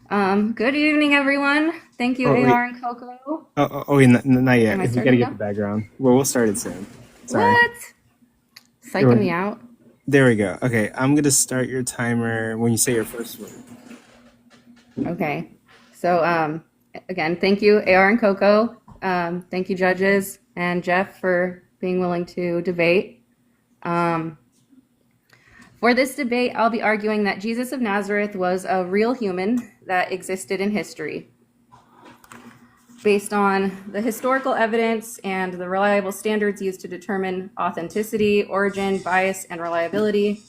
Good evening, everyone. Thank you, Oh wait, AR and Coco. wait, not Am yet. I We got to starting get the now? background. Well, we'll start it soon. Sorry. What? Psyching me out. There we go. Okay, I'm gonna start your timer when you say your first word. Okay. So, again, thank you, AR and Coco. Thank you, judges and Jeff, for being willing to debate. Um, for this debate, I'll be arguing that Jesus of Nazareth was a real human that existed in history. Based on the historical evidence and the reliable standards used to determine authenticity, origin, bias, and reliability,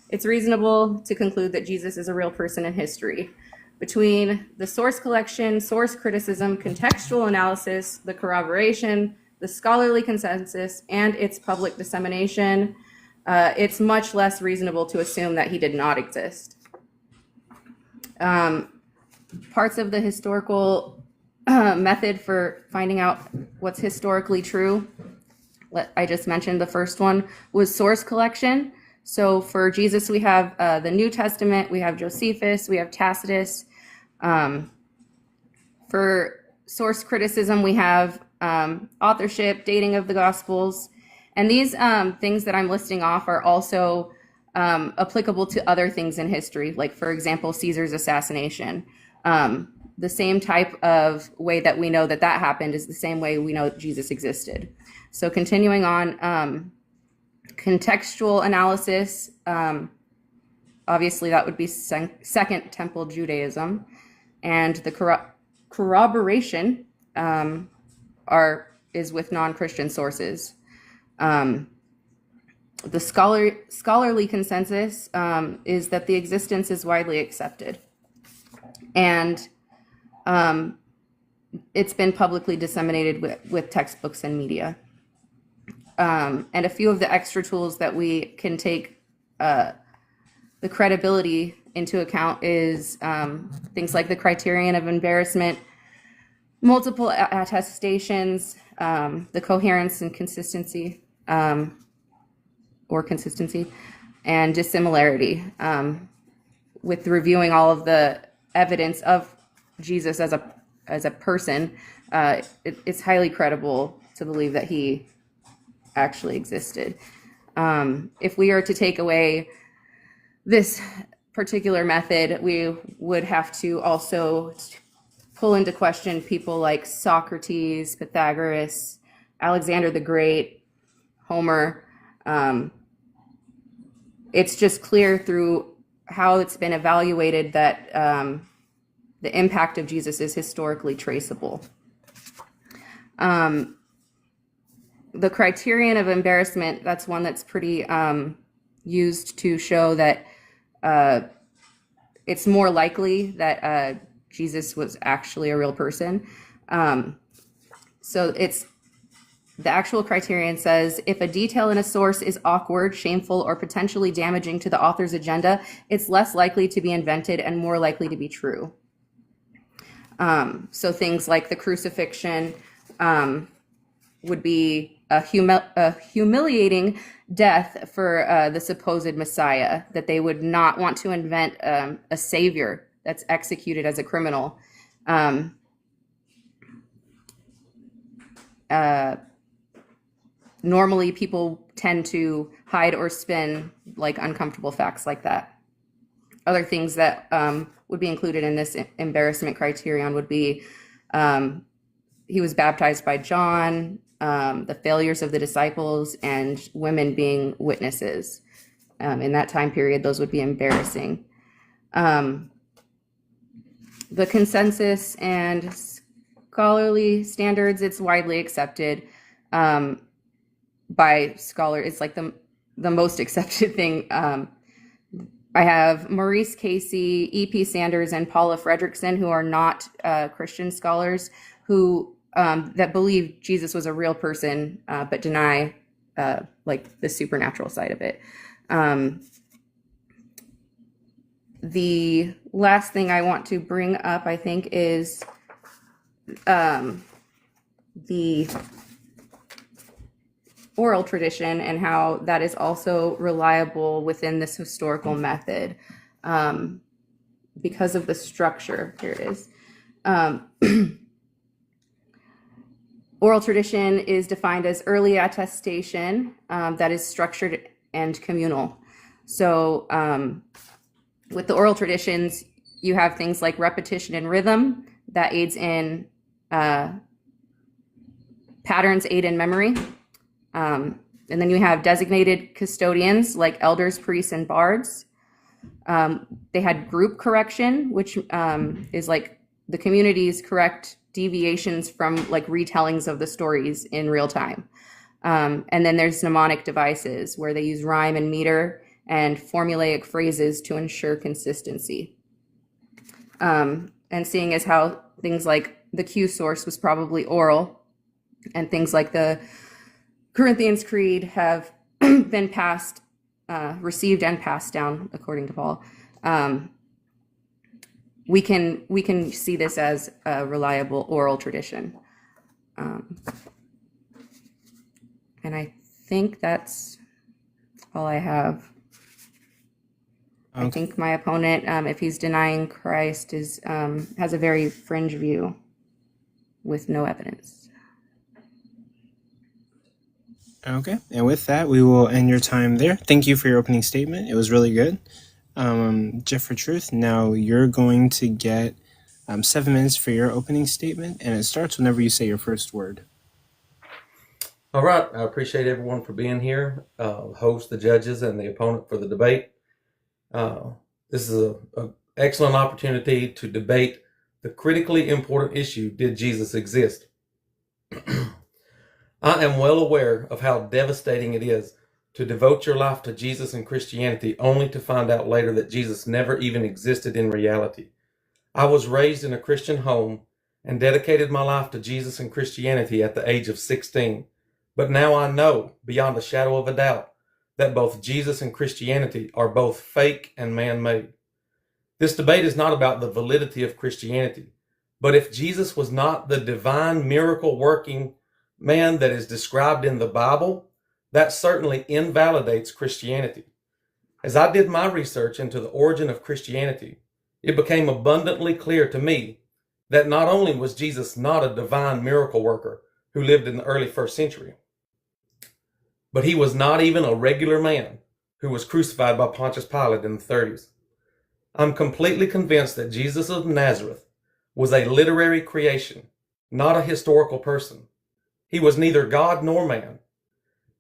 it's reasonable to conclude that Jesus is a real person in history. Between the source collection, source criticism, contextual analysis, the corroboration, the scholarly consensus, and its public dissemination, it's much less reasonable to assume that he did not exist. Parts of the historical method for finding out what's historically true, I just mentioned the first one, was source collection. So for Jesus, we have the New Testament, we have Josephus, we have Tacitus. For source criticism, we have authorship, dating of the Gospels. And these things that I'm listing off are also applicable to other things in history, like, for example, Caesar's assassination. The same type of way that we know that that happened is the same way we know Jesus existed. So continuing on, contextual analysis, obviously that would be Second Temple Judaism, and the corroboration is with non-Christian sources. The scholarly consensus is that the existence is widely accepted, and it's been publicly disseminated with textbooks and media. And a few of the extra tools that we can take the credibility into account is things like the criterion of embarrassment, multiple attestations, the coherence and consistency, or consistency, and dissimilarity, with reviewing all of the evidence of Jesus as a person. It's highly credible to believe that he actually existed. If we are to take away this particular method, we would have to also pull into question people like Socrates, Pythagoras, Alexander the Great, Homer. It's just clear through how it's been evaluated that the impact of Jesus is historically traceable. The criterion of embarrassment, that's one that's pretty used to show that it's more likely that Jesus was actually a real person. So it's the actual criterion says if a detail in a source is awkward, shameful, or potentially damaging to the author's agenda, it's less likely to be invented and more likely to be true. So things like the crucifixion would be a humiliating death for the supposed Messiah, that they would not want to invent a savior that's executed as a criminal. Normally, people tend to hide or spin like uncomfortable facts like that. Other things that would be included in this embarrassment criterion would be he was baptized by John, the failures of the disciples, and women being witnesses. In that time period, those would be embarrassing. The consensus and scholarly standards, it's widely accepted by scholar. It's like the most accepted thing. I have Maurice Casey, E.P. Sanders, and Paula Fredrickson, who are not Christian scholars, who that believe Jesus was a real person, but deny like the supernatural side of it. The last thing I want to bring up, I think, is the oral tradition and how that is also reliable within this historical method. because of the structure. Here it is. Oral tradition is defined as early attestation that is structured and communal. So with the oral traditions, you have things like repetition and rhythm that aids in patterns aid in memory. And then you have designated custodians like elders, priests, and bards. They had group correction, which is like the community's correct deviations from like retellings of the stories in real time. And then there's mnemonic devices where they use rhyme and meter and formulaic phrases to ensure consistency. And seeing as how things like the Q source was probably oral, and things like the Corinthians Creed have been passed, received and passed down, according to Paul, we can see this as a reliable oral tradition. And I think that's all I have. Okay. I think my opponent, if he's denying Christ, is has a very fringe view with no evidence. Okay, and with that, we will end your time there. Thank you for your opening statement. It was really good. Jeff for Truth, now you're going to get 7 minutes for your opening statement, and it starts whenever you say your first word. All right, I appreciate everyone for being here, host, the judges, and the opponent for the debate. This is an excellent opportunity to debate the critically important issue, did Jesus exist? I am well aware of how devastating it is to devote your life to Jesus and Christianity only to find out later that Jesus never even existed in reality. I was raised in a Christian home and dedicated my life to Jesus and Christianity at the age of 16. But now I know, beyond a shadow of a doubt, that both Jesus and Christianity are both fake and man-made. This debate is not about the validity of Christianity, but if Jesus was not the divine miracle-working man that is described in the Bible, that certainly invalidates Christianity. As I did my research into the origin of Christianity, it became abundantly clear to me that not only was Jesus not a divine miracle worker who lived in the early 1st century, but he was not even a regular man who was crucified by Pontius Pilate in the 30s. I'm completely convinced that Jesus of Nazareth was a literary creation, not a historical person. He was neither God nor man.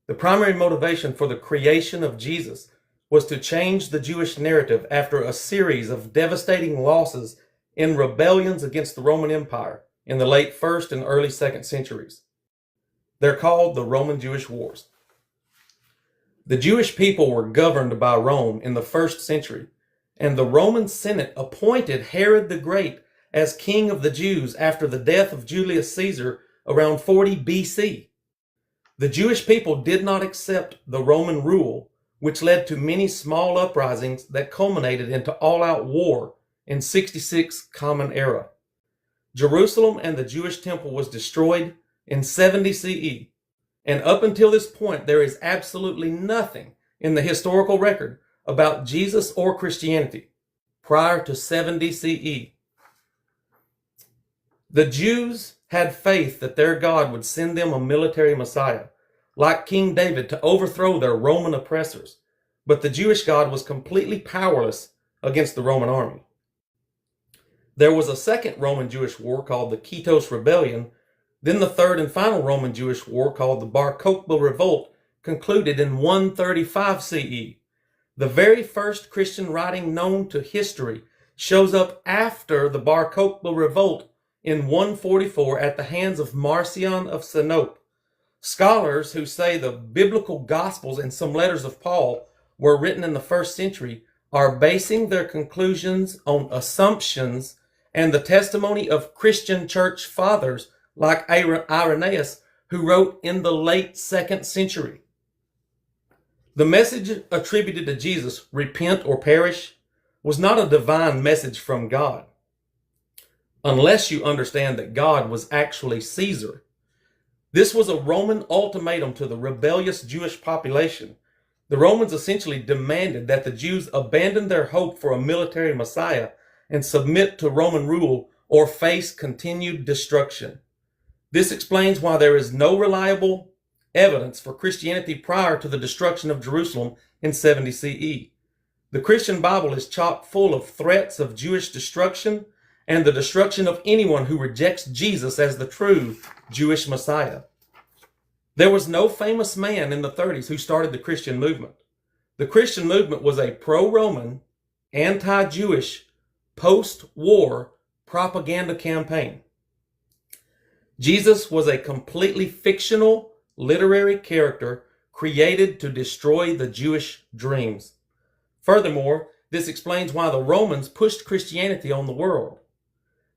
The primary motivation for the creation of Jesus was to change the Jewish narrative after a series of devastating losses in rebellions against the Roman Empire in the late 1st and early 2nd centuries. They're called the Roman-Jewish Wars. The Jewish people were governed by Rome in the 1st century, and the Roman Senate appointed Herod the Great as king of the Jews after the death of Julius Caesar around 40 BC. The Jewish people did not accept the Roman rule, which led to many small uprisings that culminated into all-out war in 66 Common Era. Jerusalem and the Jewish temple was destroyed in 70 CE, and up until this point, there is absolutely nothing in the historical record about Jesus or Christianity prior to 70 CE. The Jews had faith that their God would send them a military Messiah, like King David, to overthrow their Roman oppressors. But the Jewish God was completely powerless against the Roman army. There was a second Roman-Jewish war called the Kitos Rebellion. Then the third and final Roman-Jewish war called the Bar-Kokhba Revolt concluded in 135 CE. The very first Christian writing known to history shows up after the Bar-Kokhba Revolt in 144 at the hands of Marcion of Sinope. Scholars who say the biblical gospels and some letters of Paul were written in the 1st century are basing their conclusions on assumptions and the testimony of Christian church fathers like Irenaeus, who wrote in the late 2nd century. The message attributed to Jesus, repent or perish, was not a divine message from God, unless you understand that God was actually Caesar. This was a Roman ultimatum to the rebellious Jewish population. The Romans essentially demanded that the Jews abandon their hope for a military Messiah and submit to Roman rule or face continued destruction. This explains why there is no reliable evidence for Christianity prior to the destruction of Jerusalem in 70 CE. The Christian Bible is chock full of threats of Jewish destruction and the destruction of anyone who rejects Jesus as the true Jewish Messiah. There was no famous man in the 30s who started the Christian movement. The Christian movement was a pro-Roman, anti-Jewish, post-war propaganda campaign. Jesus was a completely fictional literary character created to destroy the Jewish dreams. Furthermore, this explains why the Romans pushed Christianity on the world.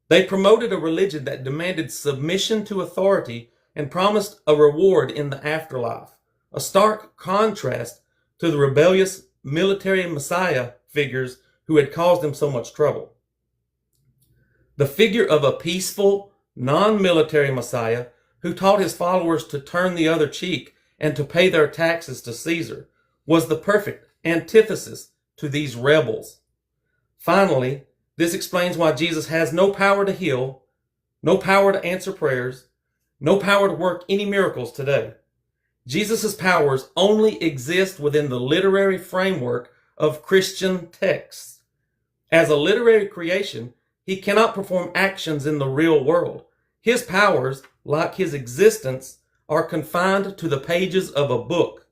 They promoted a religion that demanded submission to authority and promised a reward in the afterlife, a stark contrast to the rebellious military messiah figures who had caused them so much trouble. The figure of a peaceful, non-military messiah who taught his followers to turn the other cheek and to pay their taxes to Caesar was the perfect antithesis to these rebels. Finally, this explains why Jesus has no power to heal, no power to answer prayers, no power to work any miracles today. Jesus' powers only exist within the literary framework of Christian texts. As a literary creation, he cannot perform actions in the real world. His powers, like his existence, are confined to the pages of a book.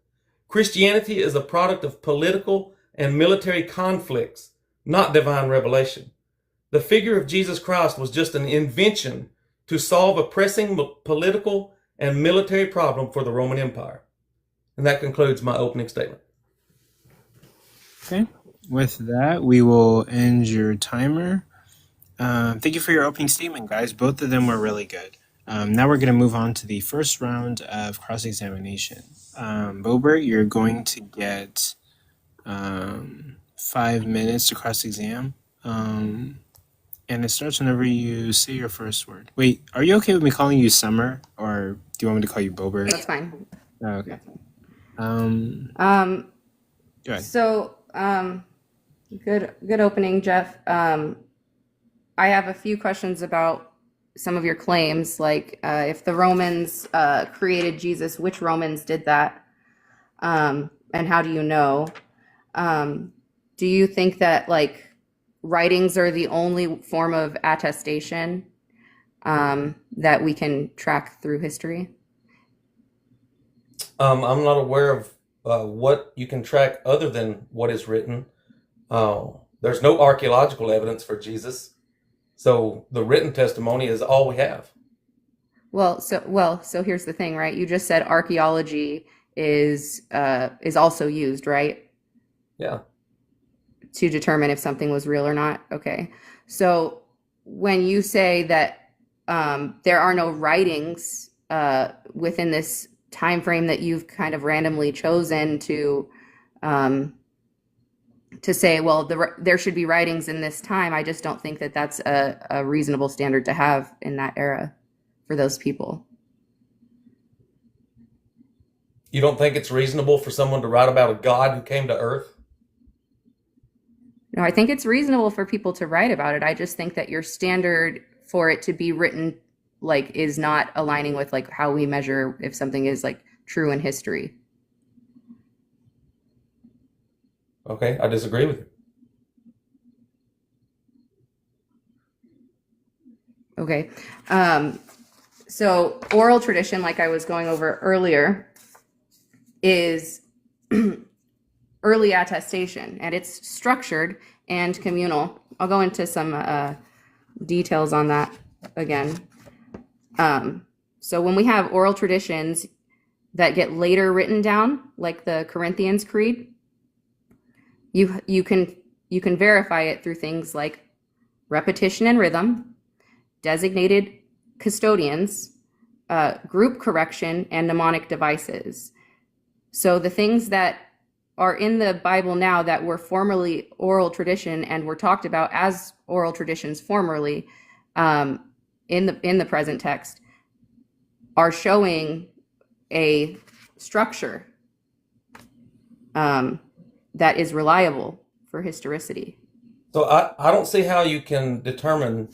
Christianity is a product of political and military conflicts, not divine revelation. The figure of Jesus Christ was just an invention to solve a pressing political and military problem for the Roman Empire. And that concludes my opening statement. Okay. With that, we will end your timer. Thank you for your opening statement, guys. Both of them were really good. Now we're going to move on to the first round of cross-examination. Bobert, you're going to get 5 minutes to cross-exam. And it starts whenever you say your first word. Wait, are you okay with me calling you Summer, or do you want me to call you Bobert? That's fine. Oh, okay. Go ahead. So, good opening, Jeff. I have a few questions about some of your claims, like if the Romans created Jesus, which Romans did that, and how do you know? Do you think that like writings are the only form of attestation that we can track through history? I'm not aware of what you can track other than what is written. There's no archaeological evidence for Jesus, so the written testimony is all we have. Well, so here's the thing, right? You just said archaeology is also used, right? Yeah. To determine if something was real or not. Okay. So when you say that there are no writings within this time frame that you've kind of randomly chosen to say, well, there should be writings in this time, I just don't think that that's a reasonable standard to have in that era for those people. You don't think it's reasonable for someone to write about a God who came to earth? No, I think it's reasonable for people to write about it. I just think that your standard for it to be written like is not aligning with like how we measure if something is like true in history. Okay, I disagree with you. Okay. So oral tradition, like I was going over earlier, is early attestation, and it's structured and communal. I'll go into some details on that again. So when we have oral traditions that get later written down, like the Corinthians Creed, you can verify it through things like repetition and rhythm, designated custodians, group correction, and mnemonic devices. So the things that are in the Bible now that were formerly oral tradition and were talked about as oral traditions formerly in the present text are showing a structure that is reliable for historicity. So I don't see how you can determine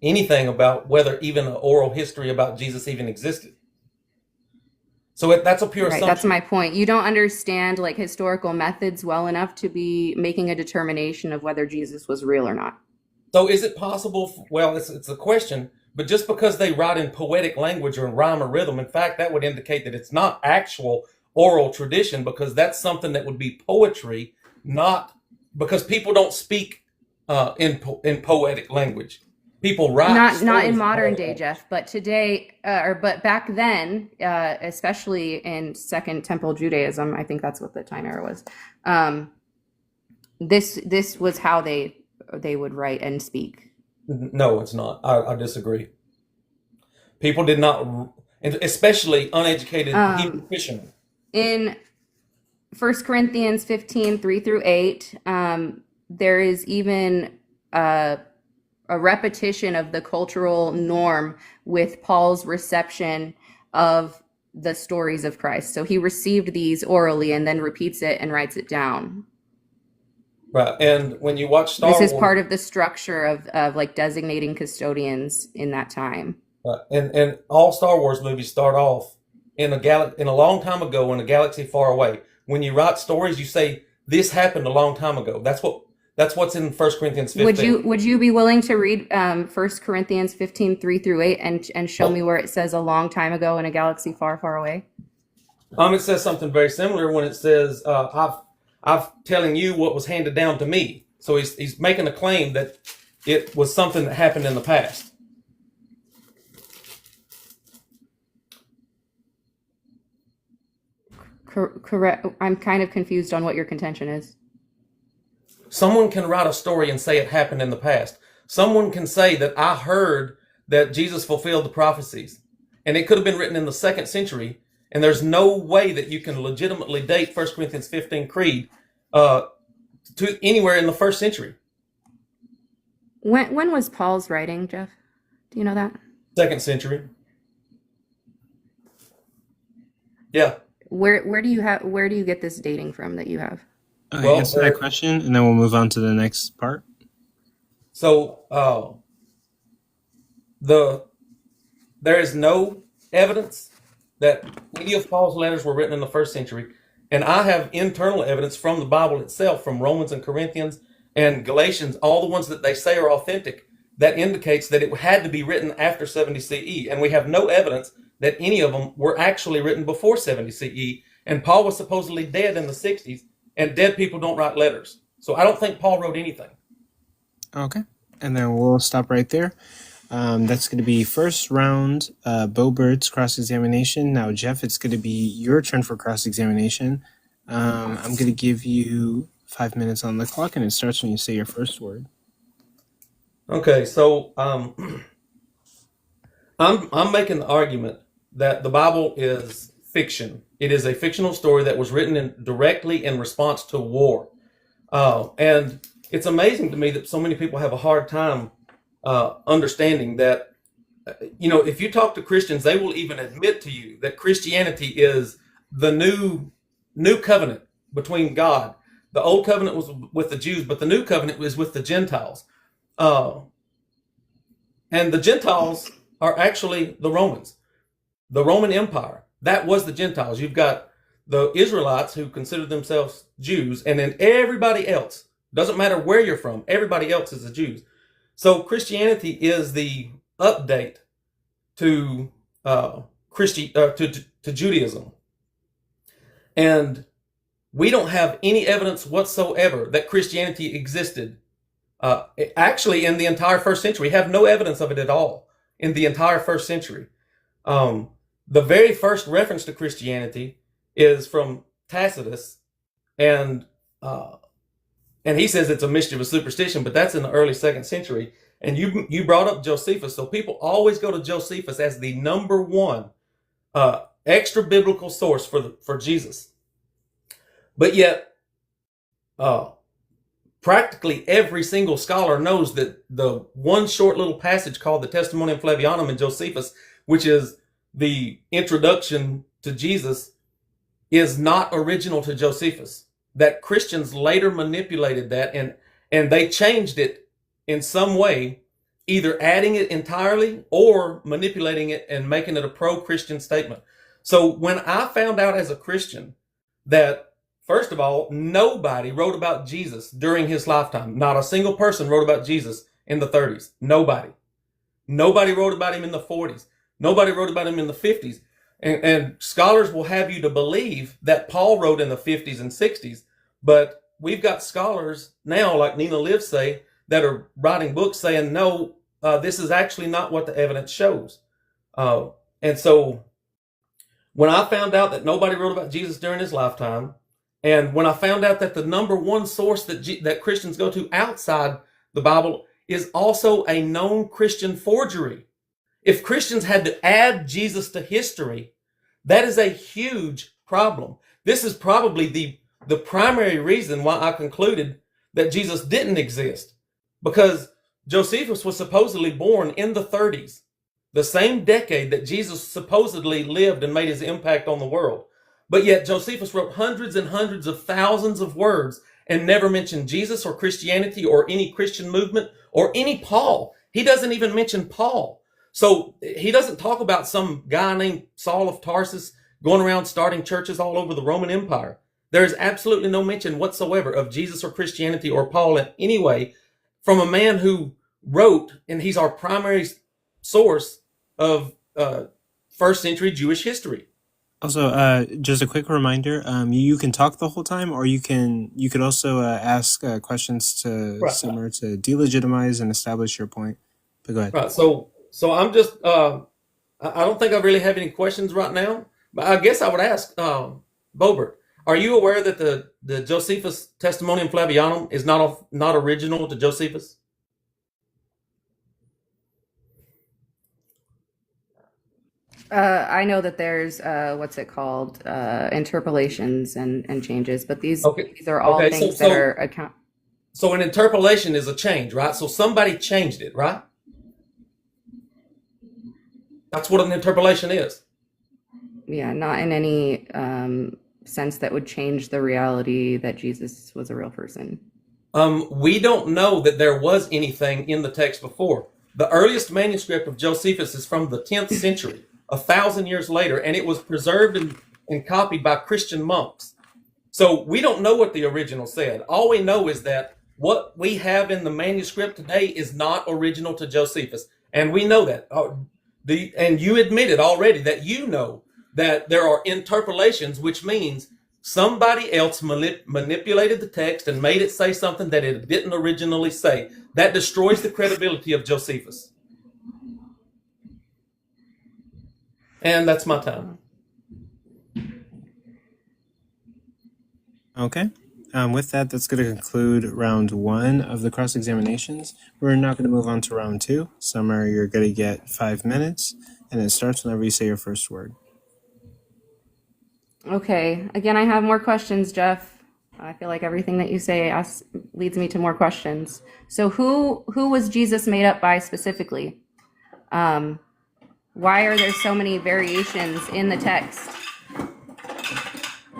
anything about whether even an oral history about Jesus even existed. So that's a pure Right, that's assumption. my point. You don't understand like historical methods well enough to be making a determination of whether Jesus was real or not. So is it possible? Well, it's a question, but just because they write in poetic language or in rhyme or rhythm, in fact, that would indicate that it's not actual oral tradition, because that's something that would be poetry, not because people don't speak in poetic language. People write Not in stories in modern poetic day, language. Jeff, but today, but back then, especially in Second Temple Judaism, I think that's what the time era was. Um, this was how they would write and speak. No, it's not. I disagree. People did not, and especially uneducated Hebrew Um, fishermen. in First Corinthians 15, 3 through 8, there is even a repetition of the cultural norm with Paul's reception of the stories of Christ. So he received these orally and then repeats it and writes it down. Right. And when you watch This Star is Wars, part of the structure of like designating custodians in that time. and all Star Wars movies start off in a long time ago in a galaxy far away. When you write stories, you say this happened a long time ago. That's what's in First Corinthians Would 15. you be willing to read 1 Corinthians 15, 3 through 8 and show me where it says a long time ago in a galaxy far, far away? It says something very similar when it says I've telling you what was handed down to me. So he's making a claim that it was something that happened in the past. Correct. I'm kind of confused on what your contention is. Someone can write a story and say it happened in the past. Someone can say that I heard that Jesus fulfilled the prophecies, and it could have been written in the 2nd century. And there's no way that you can legitimately date 1 Corinthians 15 Creed to anywhere in the 1st century. When was Paul's writing, Jeff? Do you know that? 2nd century. Yeah. Where do you get this dating from that you have? Okay, Well, answer that question, and then we'll move on to the next part. so there is no evidence that any of Paul's letters were written in the 1st century. And I have internal evidence from the Bible itself, from Romans and Corinthians and Galatians, all the ones that they say are authentic, that indicates that it had to be written after 70 CE. And we have no evidence that any of them were actually written before 70 CE. And Paul was supposedly dead in the 60s, and dead people don't write letters. So I don't think Paul wrote anything. Okay, and then we'll stop right there. That's going to be first round, Bobert's cross-examination. Now, Jeff, it's going to be your turn for cross-examination. I'm going to give you 5 minutes on the clock, and it starts when you say your first word. Okay, so I'm making the argument that the Bible is fiction. It is a fictional story that was written directly in response to war. And it's amazing to me that so many people have a hard time understanding that, if you talk to Christians, they will even admit to you that Christianity is the new covenant between God. The old covenant was with the Jews, but the new covenant was with the Gentiles. And the Gentiles are actually the Romans, the Roman Empire. That was the Gentiles. You've got the Israelites who consider themselves Jews, and then everybody else, doesn't matter where you're from, everybody else is the Jews. So Christianity is the update to to Judaism, and we don't have any evidence whatsoever that Christianity existed. Actually, in the entire 1st century, we have no evidence of it at all in the entire 1st century. The very first reference to Christianity is from Tacitus, and he says it's a mischievous superstition, but that's in the early 2nd century. And you brought up Josephus, so people always go to Josephus as the number one extra biblical source for Jesus. But yet, practically every single scholar knows that the one short little passage called the Testimonium Flavianum in Josephus, which is the introduction to Jesus, is not original to Josephus. That Christians later manipulated that and they changed it in some way, either adding it entirely or manipulating it and making it a pro-Christian statement. So when I found out as a Christian that, first of all, nobody wrote about Jesus during his lifetime. Not a single person wrote about Jesus in the 30s. Nobody. Nobody wrote about him in the 40s. Nobody wrote about him in the 50s. And scholars will have you to believe that Paul wrote in the 50s and 60s, but we've got scholars now, like Nina Liv say, that are writing books saying, no, this is actually not what the evidence shows. And so when I found out that nobody wrote about Jesus during his lifetime, and when I found out that the number one source that Christians go to outside the Bible is also a known Christian forgery. If Christians had to add Jesus to history, that is a huge problem. This is probably the primary reason why I concluded that Jesus didn't exist, because Josephus was supposedly born in the 30s, the same decade that Jesus supposedly lived and made his impact on the world. But yet Josephus wrote hundreds and hundreds of thousands of words and never mentioned Jesus or Christianity or any Christian movement or any Paul. He doesn't even mention Paul. So he doesn't talk about some guy named Saul of Tarsus going around starting churches all over the Roman Empire. There is absolutely no mention whatsoever of Jesus or Christianity or Paul in any way from a man who wrote, and he's our primary source of first century Jewish history. Also, just a quick reminder: you can talk the whole time, or you could also ask questions to Right. Summer to delegitimize and establish your point. But go ahead. Right. So I'm just I don't think I really have any questions right now, but I guess I would ask Bobert, are you aware that the Josephus Testimonium Flavianum is not original to Josephus? I know that there's what's it called, interpolations and changes, but these are all Okay, things so that are So an interpolation is a change, right? So somebody changed it, right? That's what an interpolation is. yeah, not in any sense that would change the reality that Jesus was a real person. We don't know that there was anything in the text before. The earliest manuscript of Josephus is from the 10th century, 1,000 years later, and it was preserved and copied by Christian monks. So we don't know what the original said. All we know is that what we have in the manuscript today is not original to Josephus. And we know that. And you admitted already that you know that there are interpolations, which means somebody else manipulated the text and made it say something that it didn't originally say. That destroys the credibility of Josephus. And that's my time. Okay. With that, that's going to conclude round 1 of the cross-examinations. We're now going to move on to round 2. Summer, you're going to get 5 minutes, and it starts whenever you say your first word. Okay, again, I have more questions, Jeff. I feel like everything that you say leads me to more questions. So who was Jesus made up by specifically? Why are there so many variations in the text?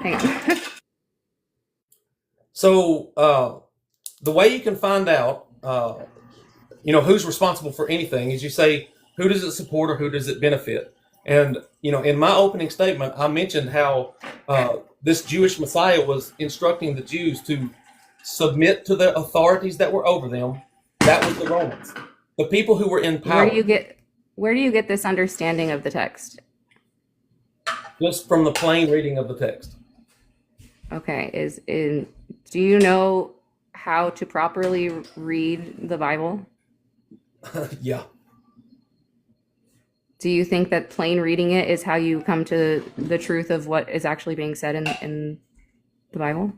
Hang on. So the way you can find out, who's responsible for anything is you say, who does it support or who does it benefit? And, in my opening statement, I mentioned how this Jewish Messiah was instructing the Jews to submit to the authorities that were over them. That was the Romans, the people who were in power. Where do you get this understanding of the text? Just from the plain reading of the text. Okay, do you know how to properly read the Bible? Yeah. Do you think that plain reading it is how you come to the truth of what is actually being said in the Bible?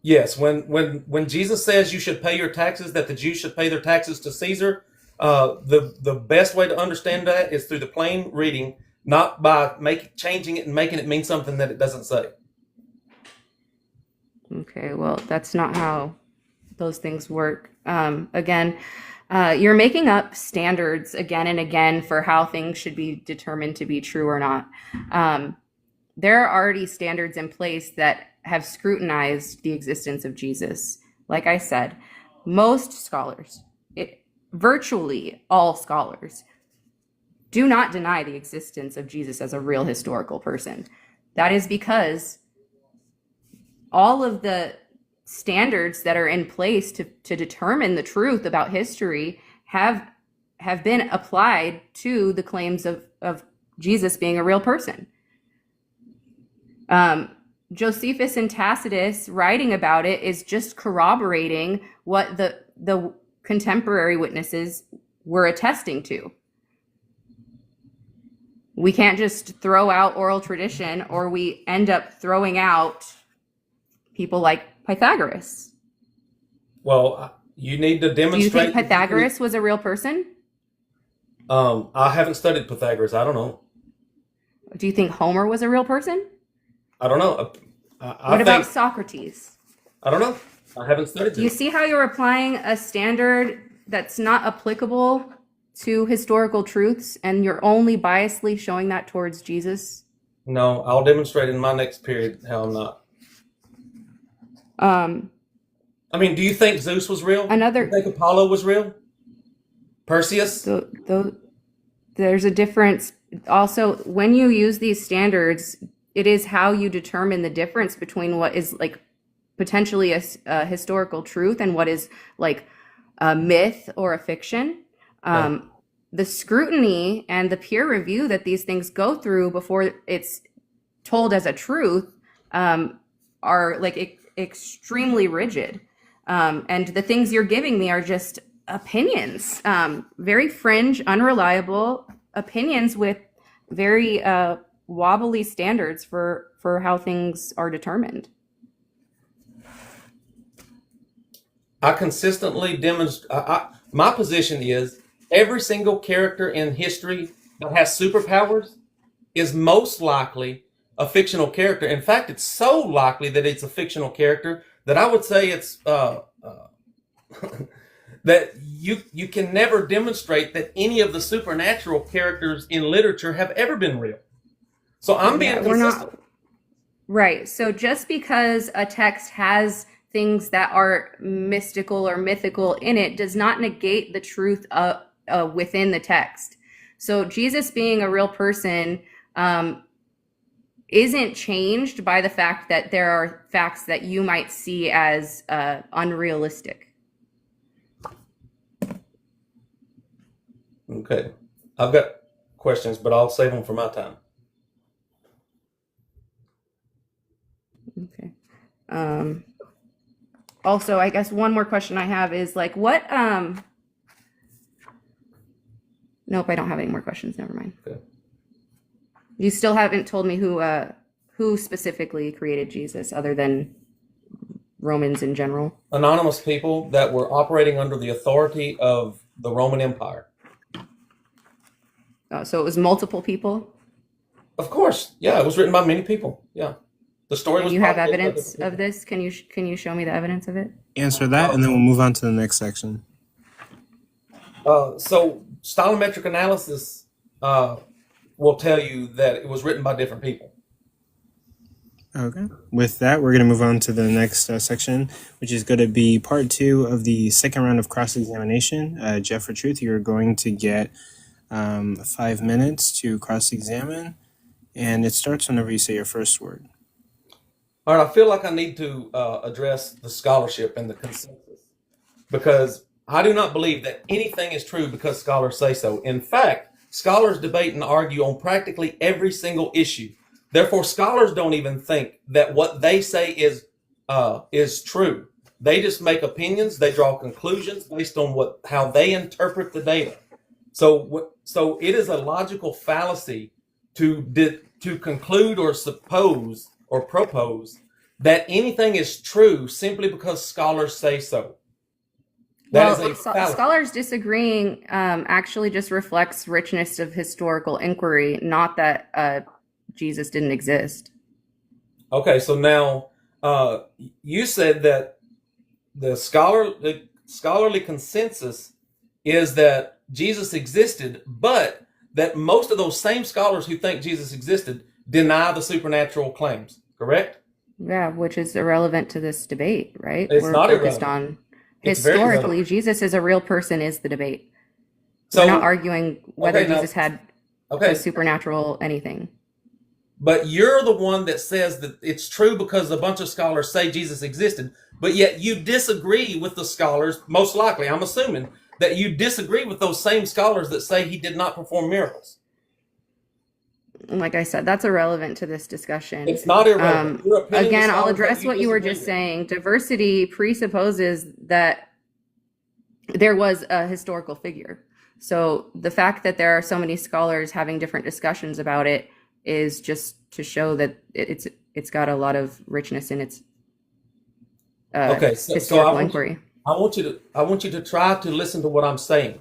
Yes. When Jesus says you should pay your taxes, that the Jews should pay their taxes to Caesar, the best way to understand that is through the plain reading, not by changing it and making it mean something that it doesn't say. Okay, well, that's not how those things work. Again, you're making up standards again and again for how things should be determined to be true or not. There are already standards in place that have scrutinized the existence of Jesus. Like I said, most scholars, virtually all scholars, do not deny the existence of Jesus as a real historical person. That is because all of the standards that are in place to determine the truth about history have been applied to the claims of Jesus being a real person. Josephus and Tacitus writing about it is just corroborating what the contemporary witnesses were attesting to. We can't just throw out oral tradition, or we end up throwing out people like Pythagoras. Well, you need to Do you demonstrate. think Pythagoras was a real person? I haven't studied Pythagoras. I don't know. Do you think Homer was a real person? I don't know. I What about think, Socrates? I don't know. I haven't studied Do you this. see how you're applying a standard that's not applicable to historical truths, and you're only biasly showing that towards Jesus? No, I'll demonstrate in my next period how I'm not. I mean, do you think Zeus was real? Do Another- you think Apollo was real? Perseus? There's a difference. Also, when you use these standards, it is how you determine the difference between what is like potentially a historical truth and what is like a myth or a fiction. The scrutiny and the peer review that these things go through before it's told as a truth are like extremely rigid. And the things you're giving me are just opinions, very fringe, unreliable opinions with very wobbly standards for how things are determined. I consistently demonstrate. My position is every single character in history that has superpowers is most likely a fictional character. In fact, it's so likely that it's a fictional character that I would say it's that you can never demonstrate that any of the supernatural characters in literature have ever been real. So I'm being consistent. Right. So just because a text has things that are mystical or mythical in it does not negate the truth within the text. So Jesus being a real person isn't changed by the fact that there are facts that you might see as unrealistic. Okay. I've got questions, but I'll save them for my time. Okay. Also, I guess one more question I have is like, what? Nope, I don't have any more questions. Never mind. Okay. You still haven't told me who specifically created Jesus, other than Romans in general. Anonymous people that were operating under the authority of the Roman Empire. So it was multiple people. Of course, yeah, it was written by many people. Yeah, the story And was. you have populated by evidence different of this? Can you show me the evidence of it? Answer that, and then we'll move on to the next section. people. So stylometric analysis will tell you that it was written by different people. Okay. With that, we're going to move on to the next section, which is going to be part 2 of the second round of cross-examination. Jeff for Truth, you're going to get 5 minutes to cross-examine, and it starts whenever you say your first word. All right, I feel like I need to address the scholarship and the consensus, because I do not believe that anything is true because scholars say so. In fact, scholars debate and argue on practically every single issue. Therefore, scholars don't even think that what they say is true. They just make opinions. They draw conclusions based on how they interpret the data. So it is a logical fallacy to conclude or suppose or propose that anything is true simply because scholars say so. That is a fallacy. Scholars disagreeing actually just reflects richness of historical inquiry, not that Jesus didn't exist. Okay, so now you said that the scholarly consensus is that Jesus existed, but that most of those same scholars who think Jesus existed deny the supernatural claims, correct? Yeah, which is irrelevant to this debate, right? It's We're not focused irrelevant. It's very Historically, relevant. Jesus is a real person is the debate. So We're not arguing whether okay, now Jesus had a okay, supernatural anything. but you're the one that says that it's true because a bunch of scholars say Jesus existed, but yet you disagree with the scholars, most likely, I'm assuming, that you disagree with those same scholars that say he did not perform miracles. Like I said, that's irrelevant to this discussion. It's not irrelevant. You're appealing to Again, I'll scholars that address what you were disagree just with. saying. Diversity presupposes that there was a historical figure. So the fact that there are so many scholars having different discussions about it is just to show that it's got a lot of richness in its Okay, so historical inquiry. I want you to try to listen to what I'm saying.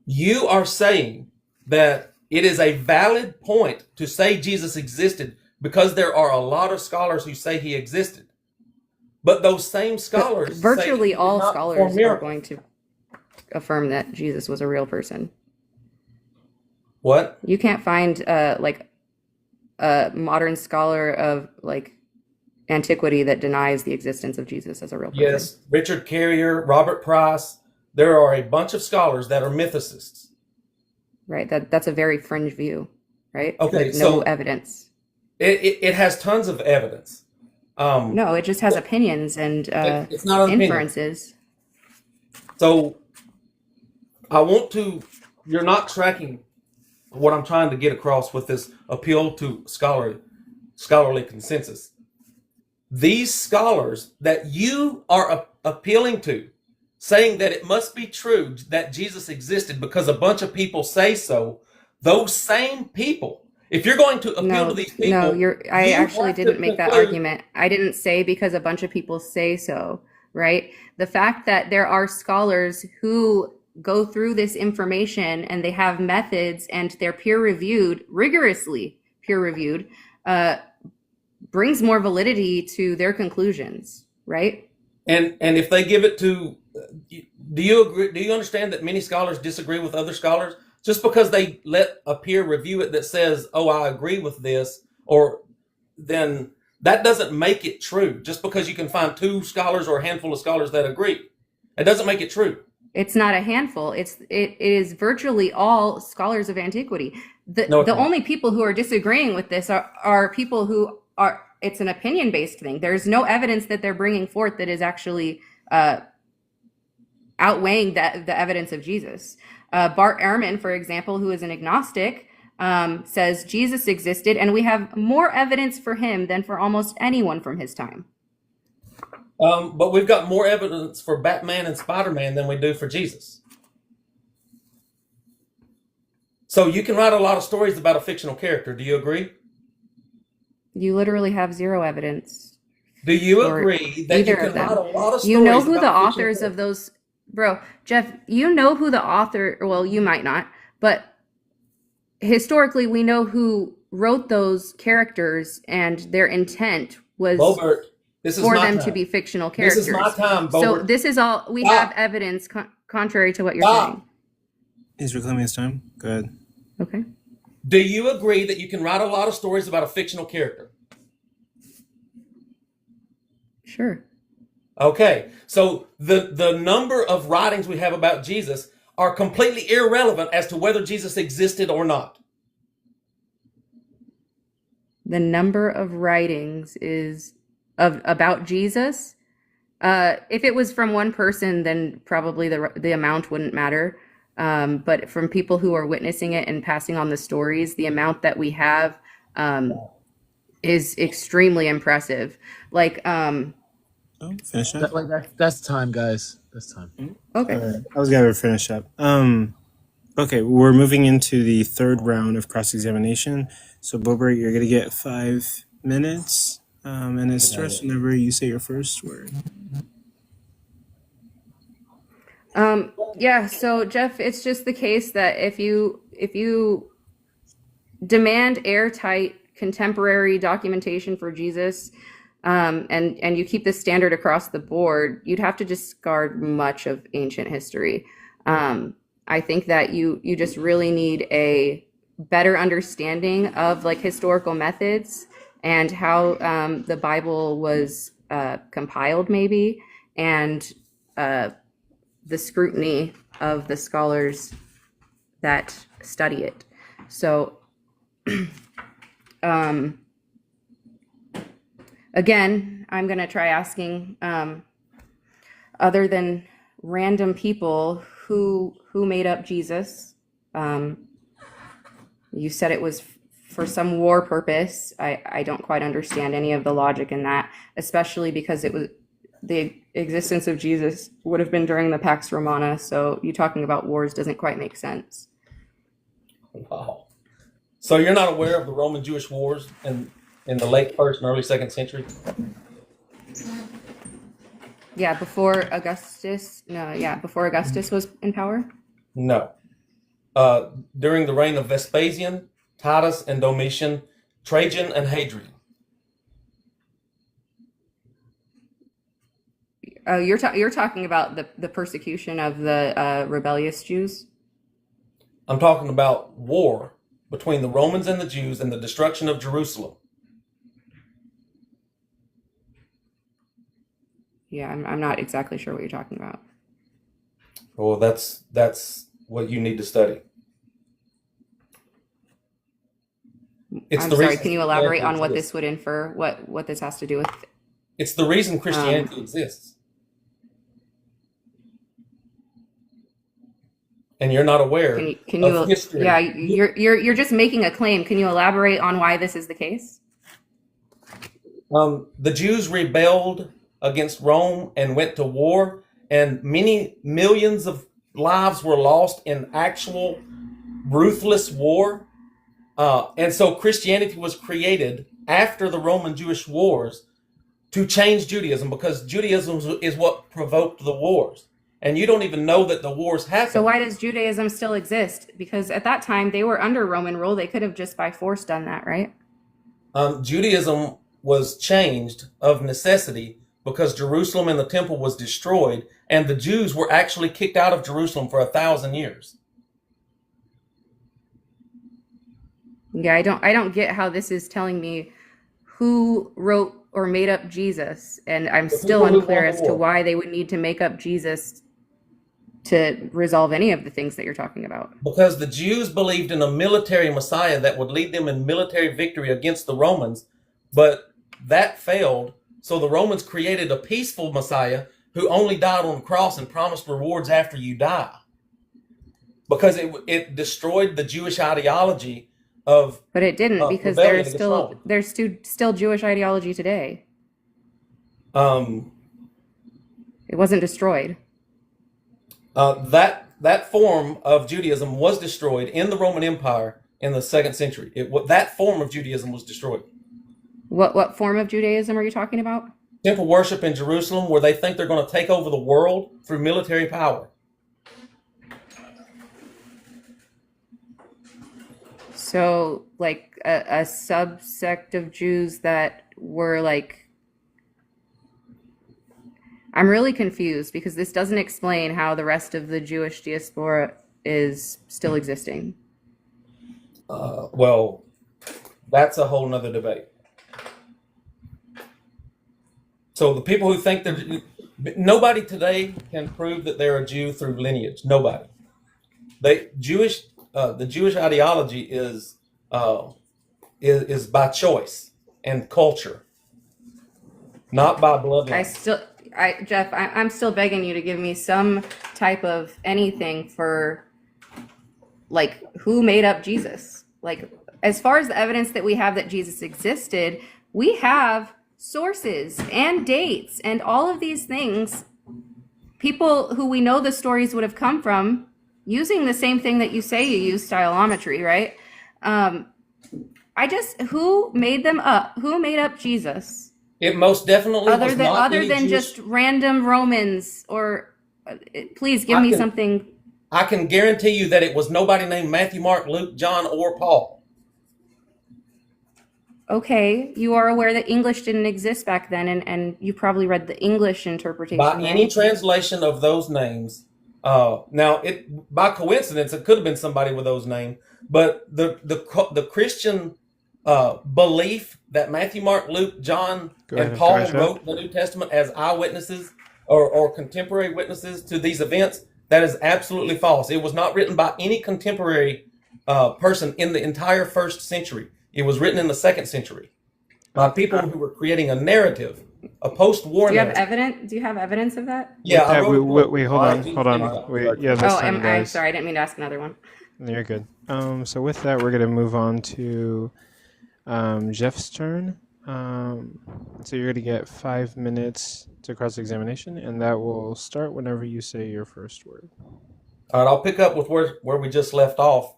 You are saying that it is a valid point to say Jesus existed because there are a lot of scholars who say he existed. But those same scholars say Virtually he did all not scholars perform are miracles. going to affirm that Jesus was a real person. What? You can't find like a modern scholar of like antiquity that denies the existence of Jesus as a real person. Yes, Richard Carrier, Robert Price. There are a bunch of scholars that are mythicists. Right. That's a very fringe view, right? Okay, With so no evidence. it has tons of evidence. No, it just has opinions and It's not an opinion. inferences. So you're not tracking what I'm trying to get across with this appeal to scholarly consensus. These scholars that you are appealing to, saying that it must be true that Jesus existed because a bunch of people say so, those same people, if you're going to appeal to these people, I you actually have to didn't make that conclude- argument. I didn't say because a bunch of people say so, right? The fact that there are scholars who go through this information and they have methods and they're rigorously peer reviewed, brings more validity to their conclusions, right? And if they give it to, do you agree? Do you understand that many scholars disagree with other scholars just because they let a peer review it that says, "Oh, I agree with this," or then that doesn't make it true. Just because you can find two scholars or a handful of scholars that agree, it doesn't make it true. It's not a handful. It is virtually all scholars of antiquity. The No, it's not. only people who are disagreeing with this are people who are. It's an opinion based thing. There's no evidence that they're bringing forth that is actually outweighing the evidence of Jesus. Bart Ehrman, for example, who is an agnostic, says Jesus existed, and we have more evidence for him than for almost anyone from his time. But we've got more evidence for Batman and Spider-Man than we do for Jesus. So you can write a lot of stories about a fictional character. Do you agree? You literally have zero evidence. Do you for agree that you either can of them. write a lot of stories You know who about the fictional authors of characters? those, bro, Jeff, you know who the author, well, you might not, but historically we know who wrote those characters and their intent was Bobert, this is for my them time. to be fictional This characters. is my time, So Bobert. this is all, we Stop. have evidence contrary to what you're Stop. saying. He's reclaiming his time. Go ahead. Okay. Do you agree that you can write a lot of stories about a fictional character? Sure. Okay, so the number of writings we have about Jesus are completely irrelevant as to whether Jesus existed or not. The number of writings is about Jesus. If it was from one person, then probably the amount wouldn't matter. But from people who are witnessing it and passing on the stories, the amount that we have is extremely impressive. Like, Oh, finish up. That's time, guys. That's time. okay. All right. I was gonna finish up. Okay, we're moving into the third round of cross-examination. So, Bobert, you're gonna get 5 minutes, and it starts whenever you say your first word. Yeah, so Jeff, it's just the case that if you demand airtight contemporary documentation for Jesus, and you keep this standard across the board, you'd have to discard much of ancient history. I think that you just really need a better understanding of like historical methods and how the Bible was compiled, maybe, and the scrutiny of the scholars that study it. So, again, I'm going to try asking, other than random people, who made up Jesus. You said it was for some war purpose. I don't quite understand any of the logic in that, especially because it was the existence of Jesus would have been during the Pax Romana. So you talking about wars doesn't quite make sense. Wow. So you're not aware of the Roman Jewish wars in the late first and early second century? Yeah, before Augustus. No, yeah, before Augustus was in power. No. During the reign of Vespasian, Titus, and Domitian, Trajan, and Hadrian. You're talking about the persecution of the rebellious Jews. I'm talking about war between the Romans and the Jews and the destruction of Jerusalem. Yeah, I'm not exactly sure what you're talking about. Well, that's what you need to study. I'm sorry, can you elaborate on what this would infer? What this has to do with? It's the reason Christianity exists. And you're not aware of history. Yeah, you're just making a claim. Can you elaborate on why this is the case? The Jews rebelled against Rome and went to war, and many millions of lives were lost in actual ruthless war. And so Christianity was created after the Roman Jewish wars to change Judaism, because Judaism is what provoked the wars. And you don't even know that the wars happened. So why does Judaism still exist? Because at that time they were under Roman rule. They could have just by force done that, right? Judaism was changed of necessity because Jerusalem and the temple was destroyed, and the Jews were actually kicked out of Jerusalem for 1,000 years. Yeah, I don't get how this is telling me who wrote or made up Jesus, and I'm still unclear as to why they would need to make up Jesus to resolve any of the things that you're talking about. Because the Jews believed in a military Messiah that would lead them in military victory against the Romans, but that failed. So the Romans created a peaceful Messiah who only died on the cross and promised rewards after you die. Because it destroyed the Jewish ideology of. But it didn't, because there's still Jewish ideology today. It wasn't destroyed. That form of Judaism was destroyed in the Roman Empire in the 2nd century. That form of Judaism was destroyed. What form of Judaism are you talking about? Temple worship in Jerusalem, where they think they're going to take over the world through military power. So, like a subsect of Jews that were like, I'm really confused because this doesn't explain how the rest of the Jewish diaspora is still existing. Well, that's a whole nother debate. So the people who think nobody today can prove that they're a Jew through lineage. Nobody. The Jewish ideology is by choice and culture, not by bloodline. Jeff, I'm still begging you to give me some type of anything for, like, who made up Jesus. Like, as far as the evidence that we have that Jesus existed, we have sources and dates and all of these things. People who we know the stories would have come from using the same thing that you say you use, stylometry, right? Who made them up? Who made up Jesus? It most definitely was not other than just random Romans, or please give me something. I can guarantee you that it was nobody named Matthew, Mark, Luke, John, or Paul. Okay, you are aware that English didn't exist back then, and you probably read the English interpretation. By any translation of those names, now by coincidence it could have been somebody with those names, but the Christian belief that Matthew, Mark, Luke, John, and Paul wrote the New Testament as eyewitnesses or contemporary witnesses to these events, that is absolutely false. It was not written by any contemporary person in the entire first century. It was written in the second century by people who were creating a narrative, a post-war Do you have narrative. Do you have evidence of that? Yeah, I That, wrote a book. wait, hold on, hold on. Wait, yeah, that's Oh, time, I'm guys. sorry. I didn't mean to ask another one. You're good. So with that, we're gonna move on to Jeff's turn. So you're gonna get 5 minutes to cross-examination, and that will start whenever you say your first word. All right, I'll pick up with where we just left off.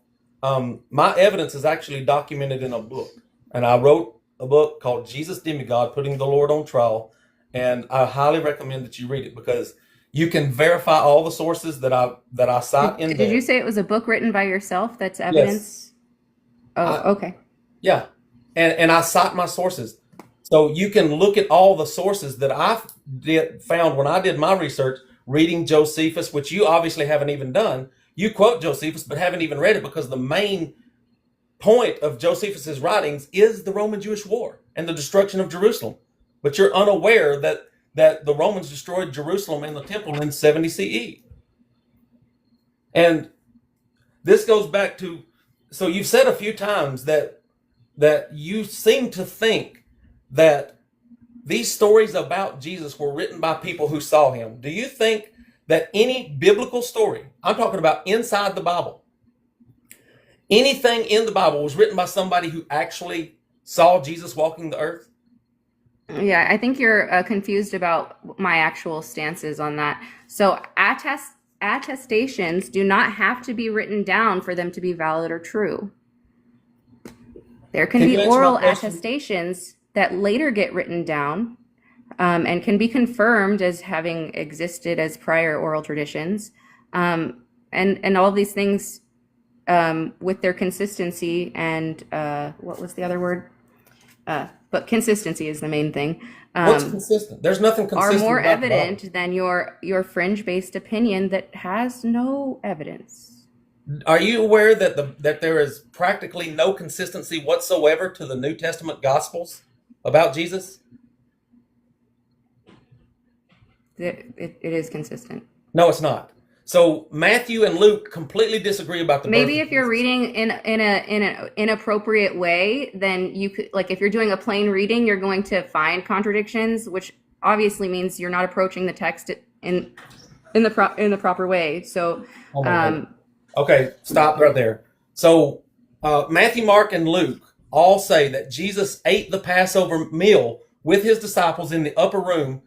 My evidence is actually documented in a book, and I wrote a book called Jesus Demigod, Putting the Lord on Trial, and I highly recommend that you read it because you can verify all the sources that I cite in there. Did you say it was a book written by yourself? That's evidence? Yes. Oh, okay. Yeah, and I cite my sources. So you can look at all the sources that I found when I did my research, reading Josephus, which you obviously haven't even done. You quote Josephus, but haven't even read it because the main point of Josephus's writings is the Roman-Jewish War and the destruction of Jerusalem. But you're unaware that the Romans destroyed Jerusalem and the temple in 70 CE. And this goes back to, so you've said a few times that you seem to think that these stories about Jesus were written by people who saw him. Do you think that any biblical story, I'm talking about inside the Bible, anything in the Bible was written by somebody who actually saw Jesus walking the earth? Yeah, I think you're confused about my actual stances on that. So attestations do not have to be written down for them to be valid or true. There can be oral attestations that later get written down and can be confirmed as having existed as prior oral traditions. And all of these things with their consistency and what was the other word? But consistency is the main thing. What's consistent? There's nothing consistent. Are more evident than your fringe-based opinion that has no evidence. Are you aware that there is practically no consistency whatsoever to the New Testament Gospels about Jesus? It is consistent. No, it's not. So Matthew and Luke completely disagree about the Maybe birth of if you're Jesus. reading in an inappropriate way, then you could, like, if you're doing a plain reading, you're going to find contradictions, which obviously means you're not approaching the text in the proper way. So, okay, stop right there. So Matthew, Mark, and Luke all say that Jesus ate the Passover meal with his disciples in the upper room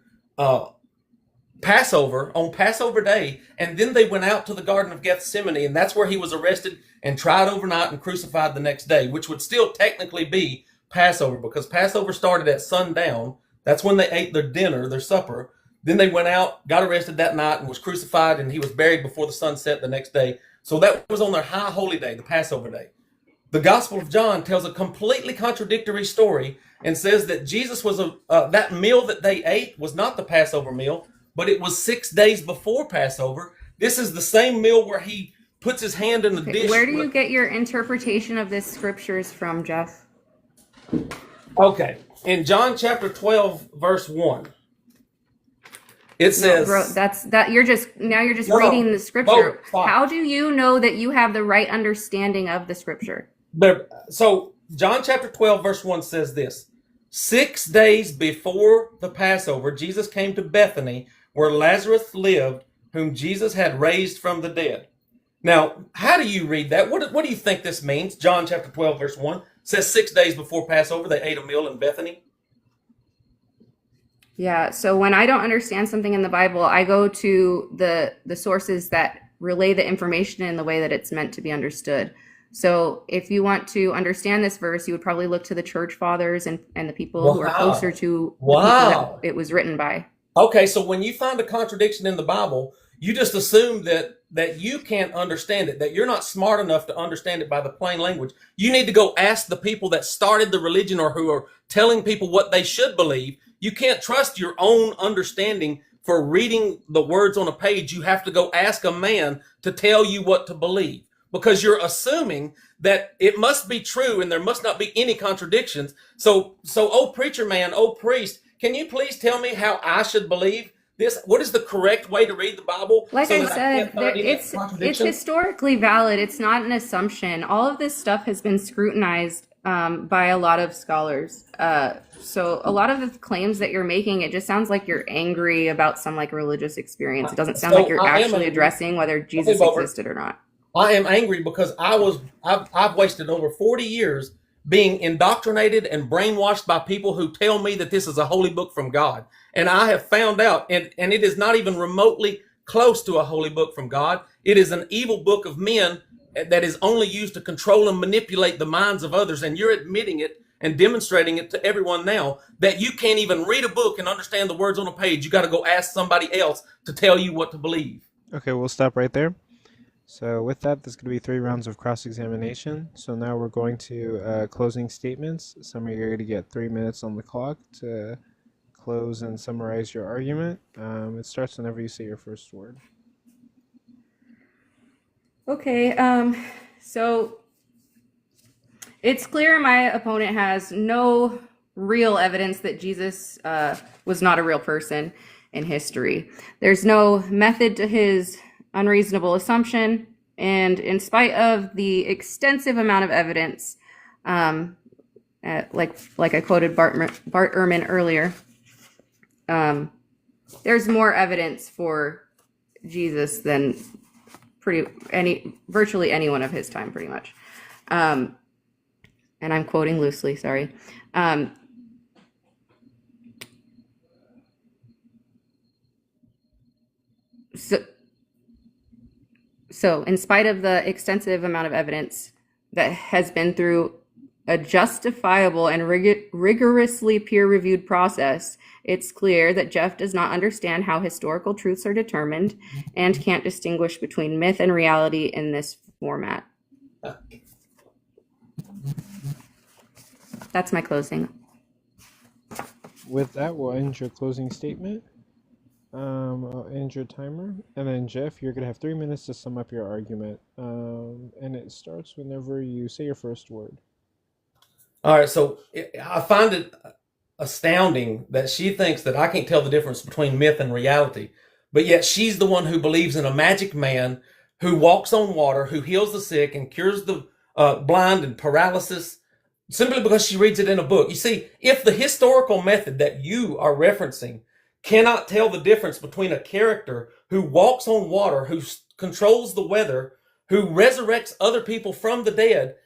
Passover on Passover Day, and then they went out to the Garden of Gethsemane, and that's where he was arrested and tried overnight and crucified the next day, which would still technically be Passover because Passover started at sundown. That's when they ate their dinner, their supper. Then they went out, got arrested that night, and was crucified, and he was buried before the sun set the next day. So that was on their high holy day, the Passover day. The Gospel of John tells a completely contradictory story and says that Jesus was that meal that they ate was not the Passover meal, but it was 6 days before Passover. This is the same meal where he puts his hand in the dish. Where do you get your interpretation of this scriptures from, Jeff? Okay, in John chapter 12, verse 1, it says... No, you're just reading the scripture. How do you know that you have the right understanding of the scripture? So John chapter 12, verse 1 says this: 6 days before the Passover, Jesus came to Bethany, where Lazarus lived, whom Jesus had raised from the dead. Now, how do you read that? What do you think this means? John chapter 12, verse 1 says 6 days before Passover, they ate a meal in Bethany. Yeah, so when I don't understand something in the Bible, I go to the sources that relay the information in the way that it's meant to be understood. So if you want to understand this verse, you would probably look to the church fathers and the people who are closer to the people that it was written by. Okay, so when you find a contradiction in the Bible, you just assume that you can't understand it, that you're not smart enough to understand it by the plain language. You need to go ask the people that started the religion or who are telling people what they should believe. You can't trust your own understanding for reading the words on a page. You have to go ask a man to tell you what to believe, because you're assuming that it must be true and there must not be any contradictions. So, oh preacher man, oh priest, can you please tell me how I should believe What is the correct way to read the Bible? Like so I that I said, can't find any it's contradiction? historically valid. It's not an assumption. All of this stuff has been scrutinized by a lot of scholars. So a lot of the claims that you're making, it just sounds like you're angry about some like religious experience. It doesn't sound like you're I am actually angry. addressing whether Jesus Bobert. existed or not. I am angry because I've wasted over 40 years being indoctrinated and brainwashed by people who tell me that this is a holy book from God. And I have found out, and it is not even remotely close to a holy book from God. It is an evil book of men that is only used to control and manipulate the minds of others. And you're admitting it and demonstrating it to everyone now that you can't even read a book and understand the words on a page. You got to go ask somebody else to tell you what to believe. Okay, we'll stop right there. So with that, there's going to be 3 rounds of cross-examination. So now we're going to closing statements. Some of you are going to get 3 minutes on the clock to close and summarize your argument. It starts whenever you say your first word. Okay, so it's clear my opponent has no real evidence that Jesus was not a real person in history. There's no method to his unreasonable assumption, and in spite of the extensive amount of evidence, like I quoted Bart Ehrman earlier, there's more evidence for Jesus than virtually anyone of his time, pretty much. And I'm quoting loosely, sorry. So in spite of the extensive amount of evidence that has been through a justifiable and rigorously peer-reviewed process, it's clear that Jeff does not understand how historical truths are determined and can't distinguish between myth and reality in this format. That's my closing. With that, we'll end your closing statement. I'll end your timer. And then, Jeff, you're going to have 3 minutes to sum up your argument. And it starts whenever you say your first word. All right, so I find it astounding that she thinks that I can't tell the difference between myth and reality, but yet she's the one who believes in a magic man who walks on water, who heals the sick and cures the blind and paralysis, simply because she reads it in a book. You see, if the historical method that you are referencing cannot tell the difference between a character who walks on water, who controls the weather, who resurrects other people from the dead,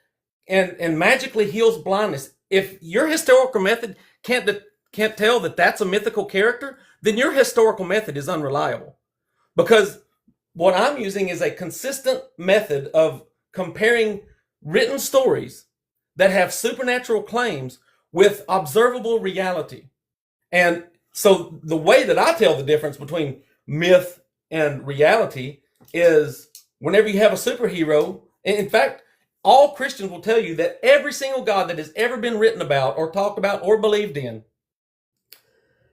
and magically heals blindness, if your historical method can't tell that that's a mythical character, then your historical method is unreliable. Because what I'm using is a consistent method of comparing written stories that have supernatural claims with observable reality. And so the way that I tell the difference between myth and reality is whenever you have a superhero. In fact, all Christians will tell you that every single God that has ever been written about or talked about or believed in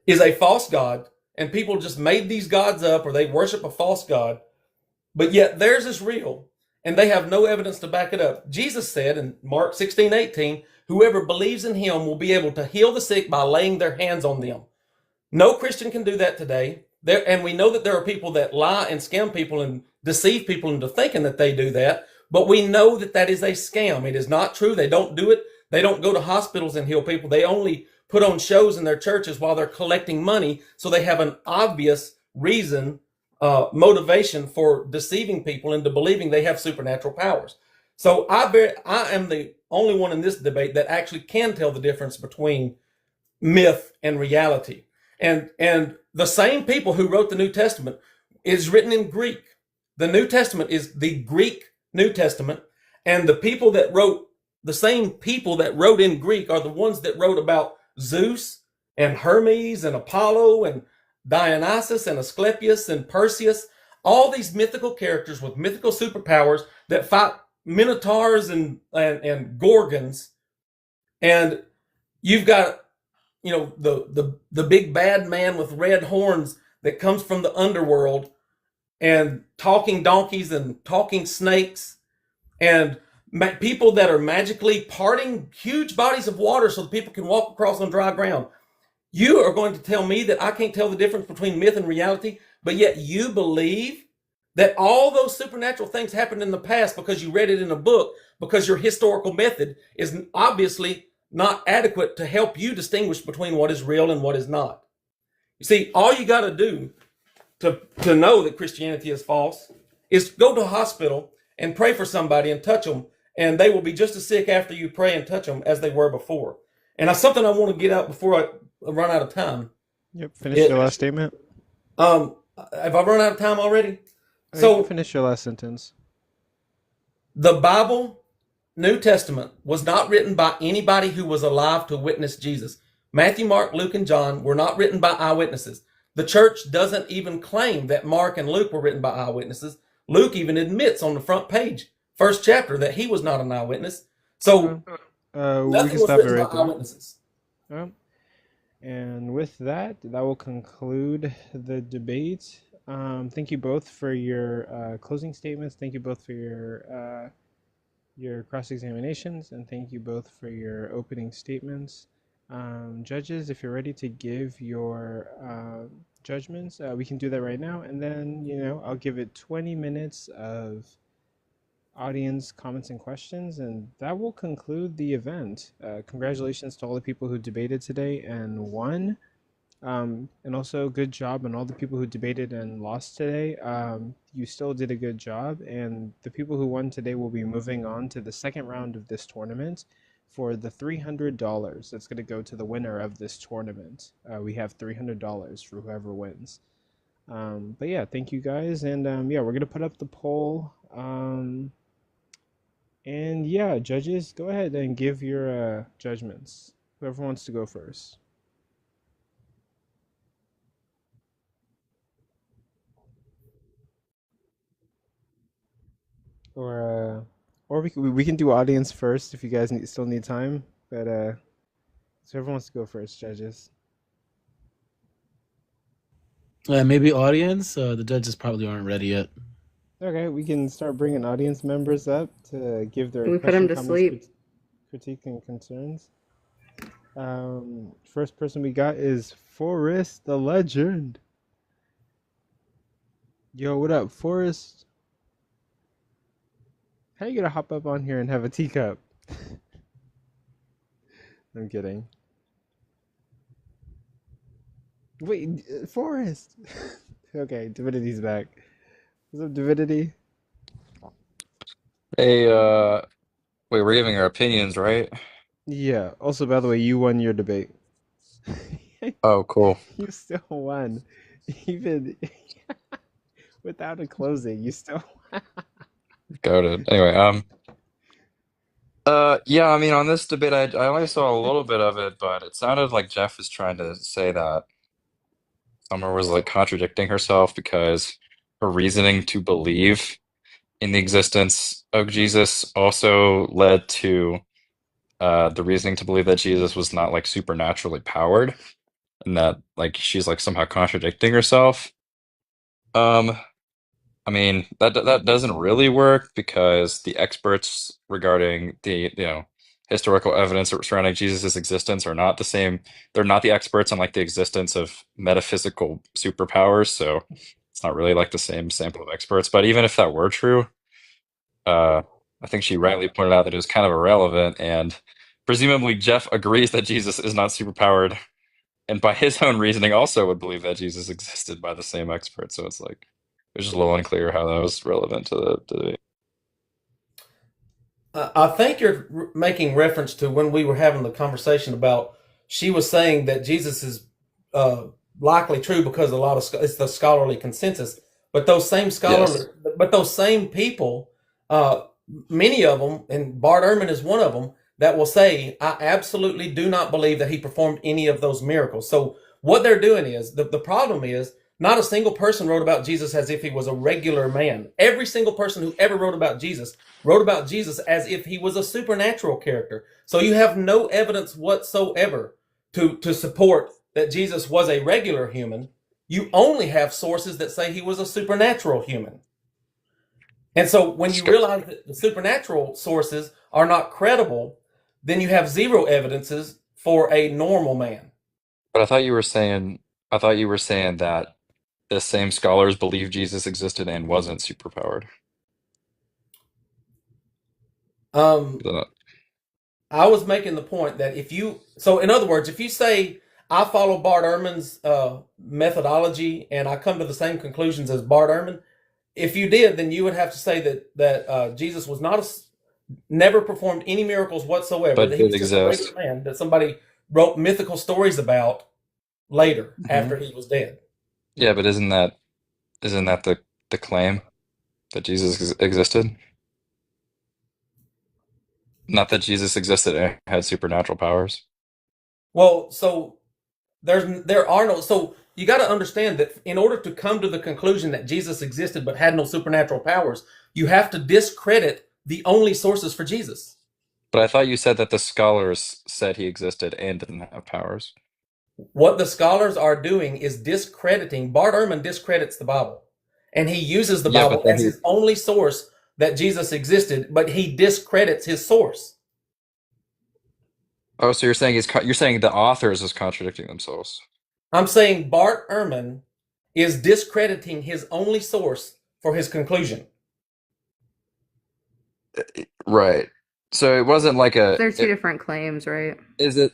is a false God, and people just made these gods up or they worship a false God, but yet theirs is real, and they have no evidence to back it up. Jesus said in Mark 16:18, whoever believes in him will be able to heal the sick by laying their hands on them. No Christian can do that today. And we know that there are people that lie and scam people and deceive people into thinking that they do that. But we know that that is a scam. It is not true. They don't do it. They don't go to hospitals and heal people. They only put on shows in their churches while they're collecting money. So they have an obvious reason, motivation for deceiving people into believing they have supernatural powers. So I am the only one in this debate that actually can tell the difference between myth and reality. And the same people who wrote the New Testament is written in Greek. The New Testament is the Greek New Testament, and the same people that wrote in Greek are the ones that wrote about Zeus and Hermes and Apollo and Dionysus and Asclepius and Perseus, all these mythical characters with mythical superpowers that fight minotaurs and gorgons. And you've got, the big bad man with red horns that comes from the underworld, and talking donkeys and talking snakes, and people that are magically parting huge bodies of water so that people can walk across on dry ground. You are going to tell me that I can't tell the difference between myth and reality, but yet you believe that all those supernatural things happened in the past because you read it in a book, because your historical method is obviously not adequate to help you distinguish between what is real and what is not. You see, all you got to do to know that Christianity is false is go to a hospital and pray for somebody and touch them, and they will be just as sick after you pray and touch them as they were before. And that's something I want to get out before I run out of time. Yep. Finish your last statement. Have I run out of time already? So finish your last sentence. The Bible, New Testament, was not written by anybody who was alive to witness Jesus. Matthew, Mark, Luke, and John were not written by eyewitnesses. The church doesn't even claim that Mark and Luke were written by eyewitnesses. Luke even admits on the front page, first chapter, that he was not an eyewitness. So nothing was written by eyewitnesses. And with that, that will conclude the debate. Thank you both for your closing statements. Thank you both for your cross-examinations, and thank you both for your opening statements. Judges, if you're ready to give your judgments, we can do that right now, and then I'll give it 20 minutes of audience comments and questions, and that will conclude the event. Congratulations to all the people who debated today and won. And also good job on all the people who debated and lost today. You still did a good job, and the people who won today will be moving on to the second round of this tournament for the $300 that's going to go to the winner of this tournament. We have $300 for whoever wins. But yeah, thank you guys, and yeah, we're going to put up the poll. And yeah, judges, go ahead and give your judgments. Whoever wants to go first. Or we can do audience first if you guys still need time. But so everyone wants to go first, judges. Maybe audience. The judges probably aren't ready yet. Okay, we can start bringing audience members up to give their We put them to sleep. Critique and concerns. First person we got is Forrest the Legend. Yo, what up, Forrest? How you gonna hop up on here and have a teacup? I'm kidding. Wait, Forrest. Okay, Divinity's back. What's up, Divinity? Hey, wait, we're giving our opinions, right? Yeah. Also, by the way, you won your debate. Oh, cool. You still won, even without a closing. You still won. Got it. Anyway, yeah, I mean, on this debate, I only saw a little bit of it, but it sounded like Jeff was trying to say that Summer was like contradicting herself because her reasoning to believe in the existence of Jesus also led to the reasoning to believe that Jesus was not like supernaturally powered, and that like she's like somehow contradicting herself. Um, I mean, that doesn't really work because the experts regarding the, historical evidence surrounding Jesus' existence are not the same. They're not the experts on like the existence of metaphysical superpowers, so it's not really like the same sample of experts. But even if that were true, I think she rightly pointed out that it was kind of irrelevant, and presumably Jeff agrees that Jesus is not superpowered, and by his own reasoning also would believe that Jesus existed by the same expert. So it's like it's just a little unclear how that was relevant to the I think you're making reference to when we were having the conversation about she was saying that Jesus is likely true because a lot of it's the scholarly consensus. But those same Yes. but those same people, many of them, and Bart Ehrman is one of them, that will say, "I absolutely do not believe that he performed any of those miracles." So what they're doing is the problem is not a single person wrote about Jesus as if he was a regular man. Every single person who ever wrote about Jesus as if he was a supernatural character. So you have no evidence whatsoever to support that Jesus was a regular human. You only have sources that say he was a supernatural human. And so when you realize that the supernatural sources are not credible, then you have zero evidences for a normal man. But I thought you were saying that the same scholars believe Jesus existed and wasn't superpowered. Um, The- I was making the point that so in other words, if you say I follow Bart Ehrman's methodology and I come to the same conclusions as Bart Ehrman, if you did, then you would have to say that Jesus was not never performed any miracles whatsoever. but That he did was just a regular exist. man that somebody wrote mythical stories about later Mhm. after he was dead. Yeah, but isn't that the claim that Jesus existed? Not that Jesus existed and had supernatural powers. Well, so there are no so you got to understand that in order to come to the conclusion that Jesus existed but had no supernatural powers, you have to discredit the only sources for Jesus. But I thought you said that the scholars said he existed and didn't have powers. What the scholars are doing is discrediting. Bart Ehrman discredits the Bible, and he uses the Yeah, but Bible then as his only source that Jesus existed, but he discredits his source. oh, so you're saying the authors is contradicting themselves. I'm saying Bart Ehrman is discrediting his only source for his conclusion. Right. So it wasn't like They're two different claims, right? is it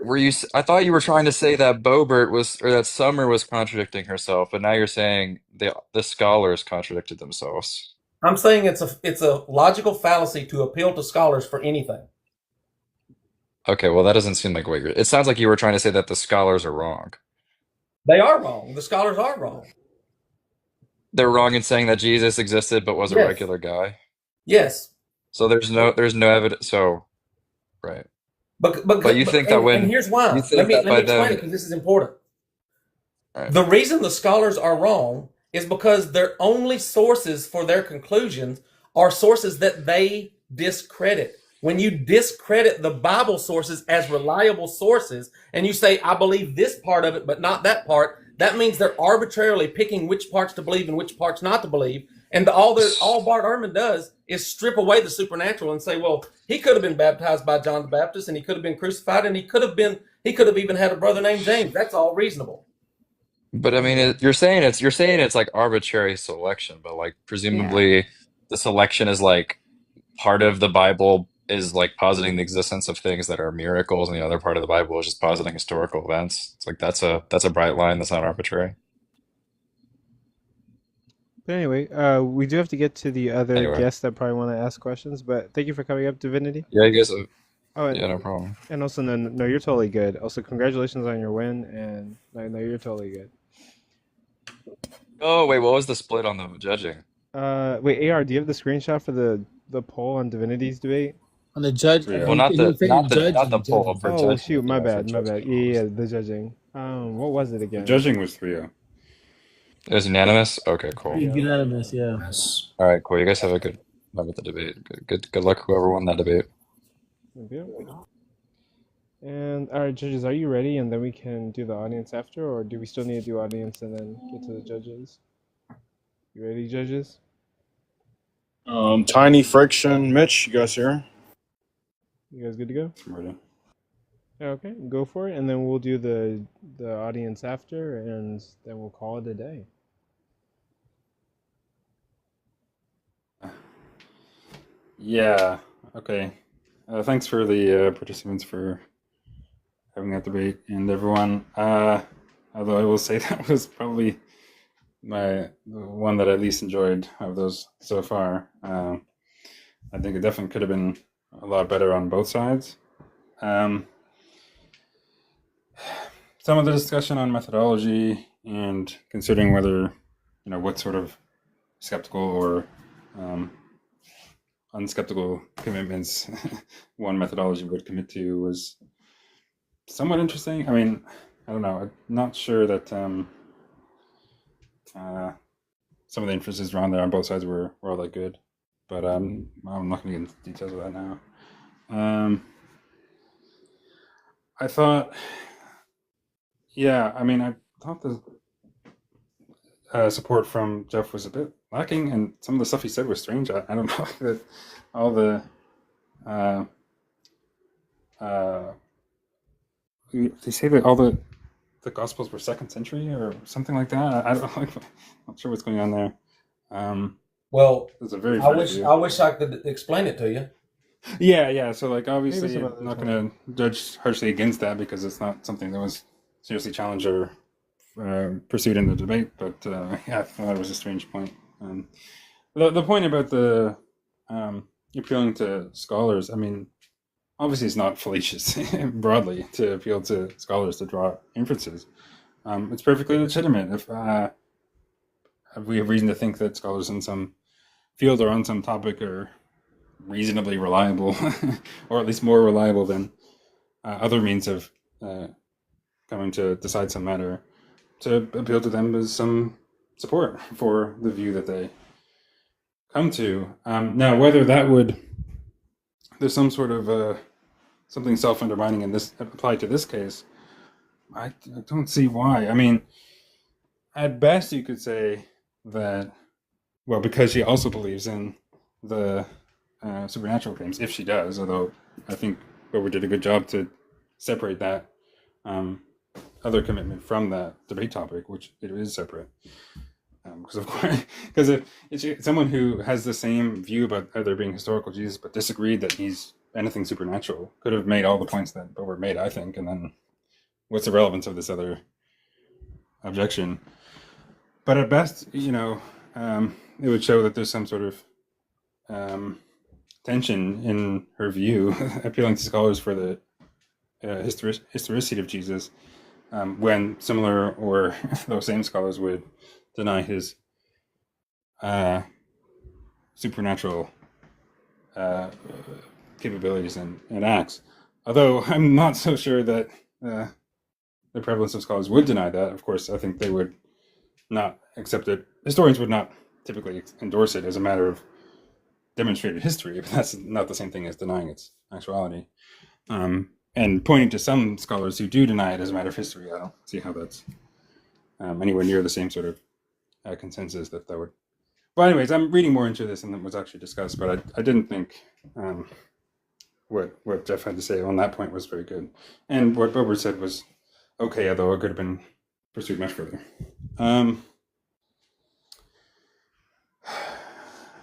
were you I thought you were trying to say that Bobert was or that Summer was contradicting herself, but now you're saying the scholars contradicted themselves. I'm saying it's a logical fallacy to appeal to scholars for anything. Okay, well that doesn't seem like what you're it sounds like you were trying to say that the scholars are wrong. They are wrong. The scholars are wrong. They're wrong in saying that Jesus existed but was a Yes. regular guy. Yes. So there's no evidence so right. But you think that And when here's you why. Let think me that let me by explain it them because this is important. right. The reason the scholars are wrong is because their only sources for their conclusions are sources that they discredit. When you discredit the Bible sources as reliable sources and you say, I believe this part of it, but not that part, that means they're arbitrarily picking which parts to believe and which parts not to believe. And all Bart Ehrman does is strip away the supernatural and say, well, he could have been baptized by John the Baptist and he could have been crucified and he could have even had a brother named James. That's all reasonable. But I mean, you're saying it's like arbitrary selection, but like Yeah. presumably the selection is like part of the Bible is like positing the existence of things that are miracles, and the other part of the Bible is just positing historical events. It's like that's a bright line. That's not arbitrary. But anyway, we do have to get to the other Anyway, guests that probably want to ask questions. But thank you for coming up, Divinity. yeah, I guess Oh, yeah, no problem. and also no, you're totally good. Also, congratulations on your win, and no, you're totally good. Oh wait, what was the split on the judging? Wait, AR, do you have the screenshot for the poll on Divinity's debate? On the judge, Yeah. Well, he was saying not the judging, poll judging. for Oh judging. shoot, my Yeah, for bad, my bad. judging, Yeah, what was the judging. What was it the again? judging was 3-0. It was unanimous. Okay, cool. Yeah. Unanimous, yeah. Yes. All right, cool. You guys have a good luck with the debate. Good luck whoever won that debate. Yep. And all right, judges, are you ready? And then we can do the audience after, or do we still need to do audience and then get to the judges? You ready, judges? Tiny Friction, Mitch, you guys here? You guys good to go? I'm ready. Okay, go for it, and then we'll do the audience after, and then we'll call it a day. Yeah. Okay. Thanks for the participants for having that debate, and everyone. Although I will say that was probably the one that I least enjoyed of those so far. I think it definitely could have been a lot better on both sides. Some of the discussion on methodology and considering whether what sort of skeptical or unskeptical commitments one methodology would commit to was somewhat interesting. I mean, I don't know. I'm not sure that some of the inferences drawn there on both sides were all that good, but I'm not going to get into details of that now. I thought, yeah, I mean, I thought the support from Jeff was a bit lacking, and some of the stuff he said was strange. I don't know that all the they say that all the the Gospels were 2nd century or something like that. I don't, I'm not sure what's going on there. Well, It's a very I fresh view. wish I could explain it to you. Yeah. So, like, obviously, Maybe some I'm other not time. going to judge harshly against that because it's not something that was seriously challenged or pursued in the debate. But yeah, I thought it was a strange point. The point about the appealing to scholars, I mean, obviously, it's not fallacious broadly to appeal to scholars to draw inferences. It's perfectly legitimate if we have reason to think that scholars in some field or on some topic are reasonably reliable, or at least more reliable than other means of coming to decide some matter, to appeal to them as some support for the view that they come to. Now, whether that would, there's some sort of something self-undermining in this applied to this case, I don't see why. I mean, at best, you could say that, well, because she also believes in the supernatural claims, if she does, although I think Bobert did a good job to separate that other commitment from that debate topic, which it is separate. Because of course, because if it's someone who has the same view about there being historical Jesus, but disagreed that he's anything supernatural, could have made all the points that Bobert made, I think, and then what's the relevance of this other objection? But at best, it would show that there's some sort of tension in her view, appealing to scholars for the historicity of Jesus, when similar or those same scholars would deny his supernatural capabilities and acts. Although I'm not so sure that the prevalence of scholars would deny that. Of course, I think they would not accept it. Historians would not typically endorse it as a matter of demonstrated history, but that's not the same thing as denying its actuality. And pointing to some scholars who do deny it as a matter of history, I don't see how that's anywhere near the same sort of consensus that would. Well, anyways, I'm reading more into this than was actually discussed, but I didn't think what Jeff had to say on that point was very good. And what Bobert said was okay, although it could have been pursued much further.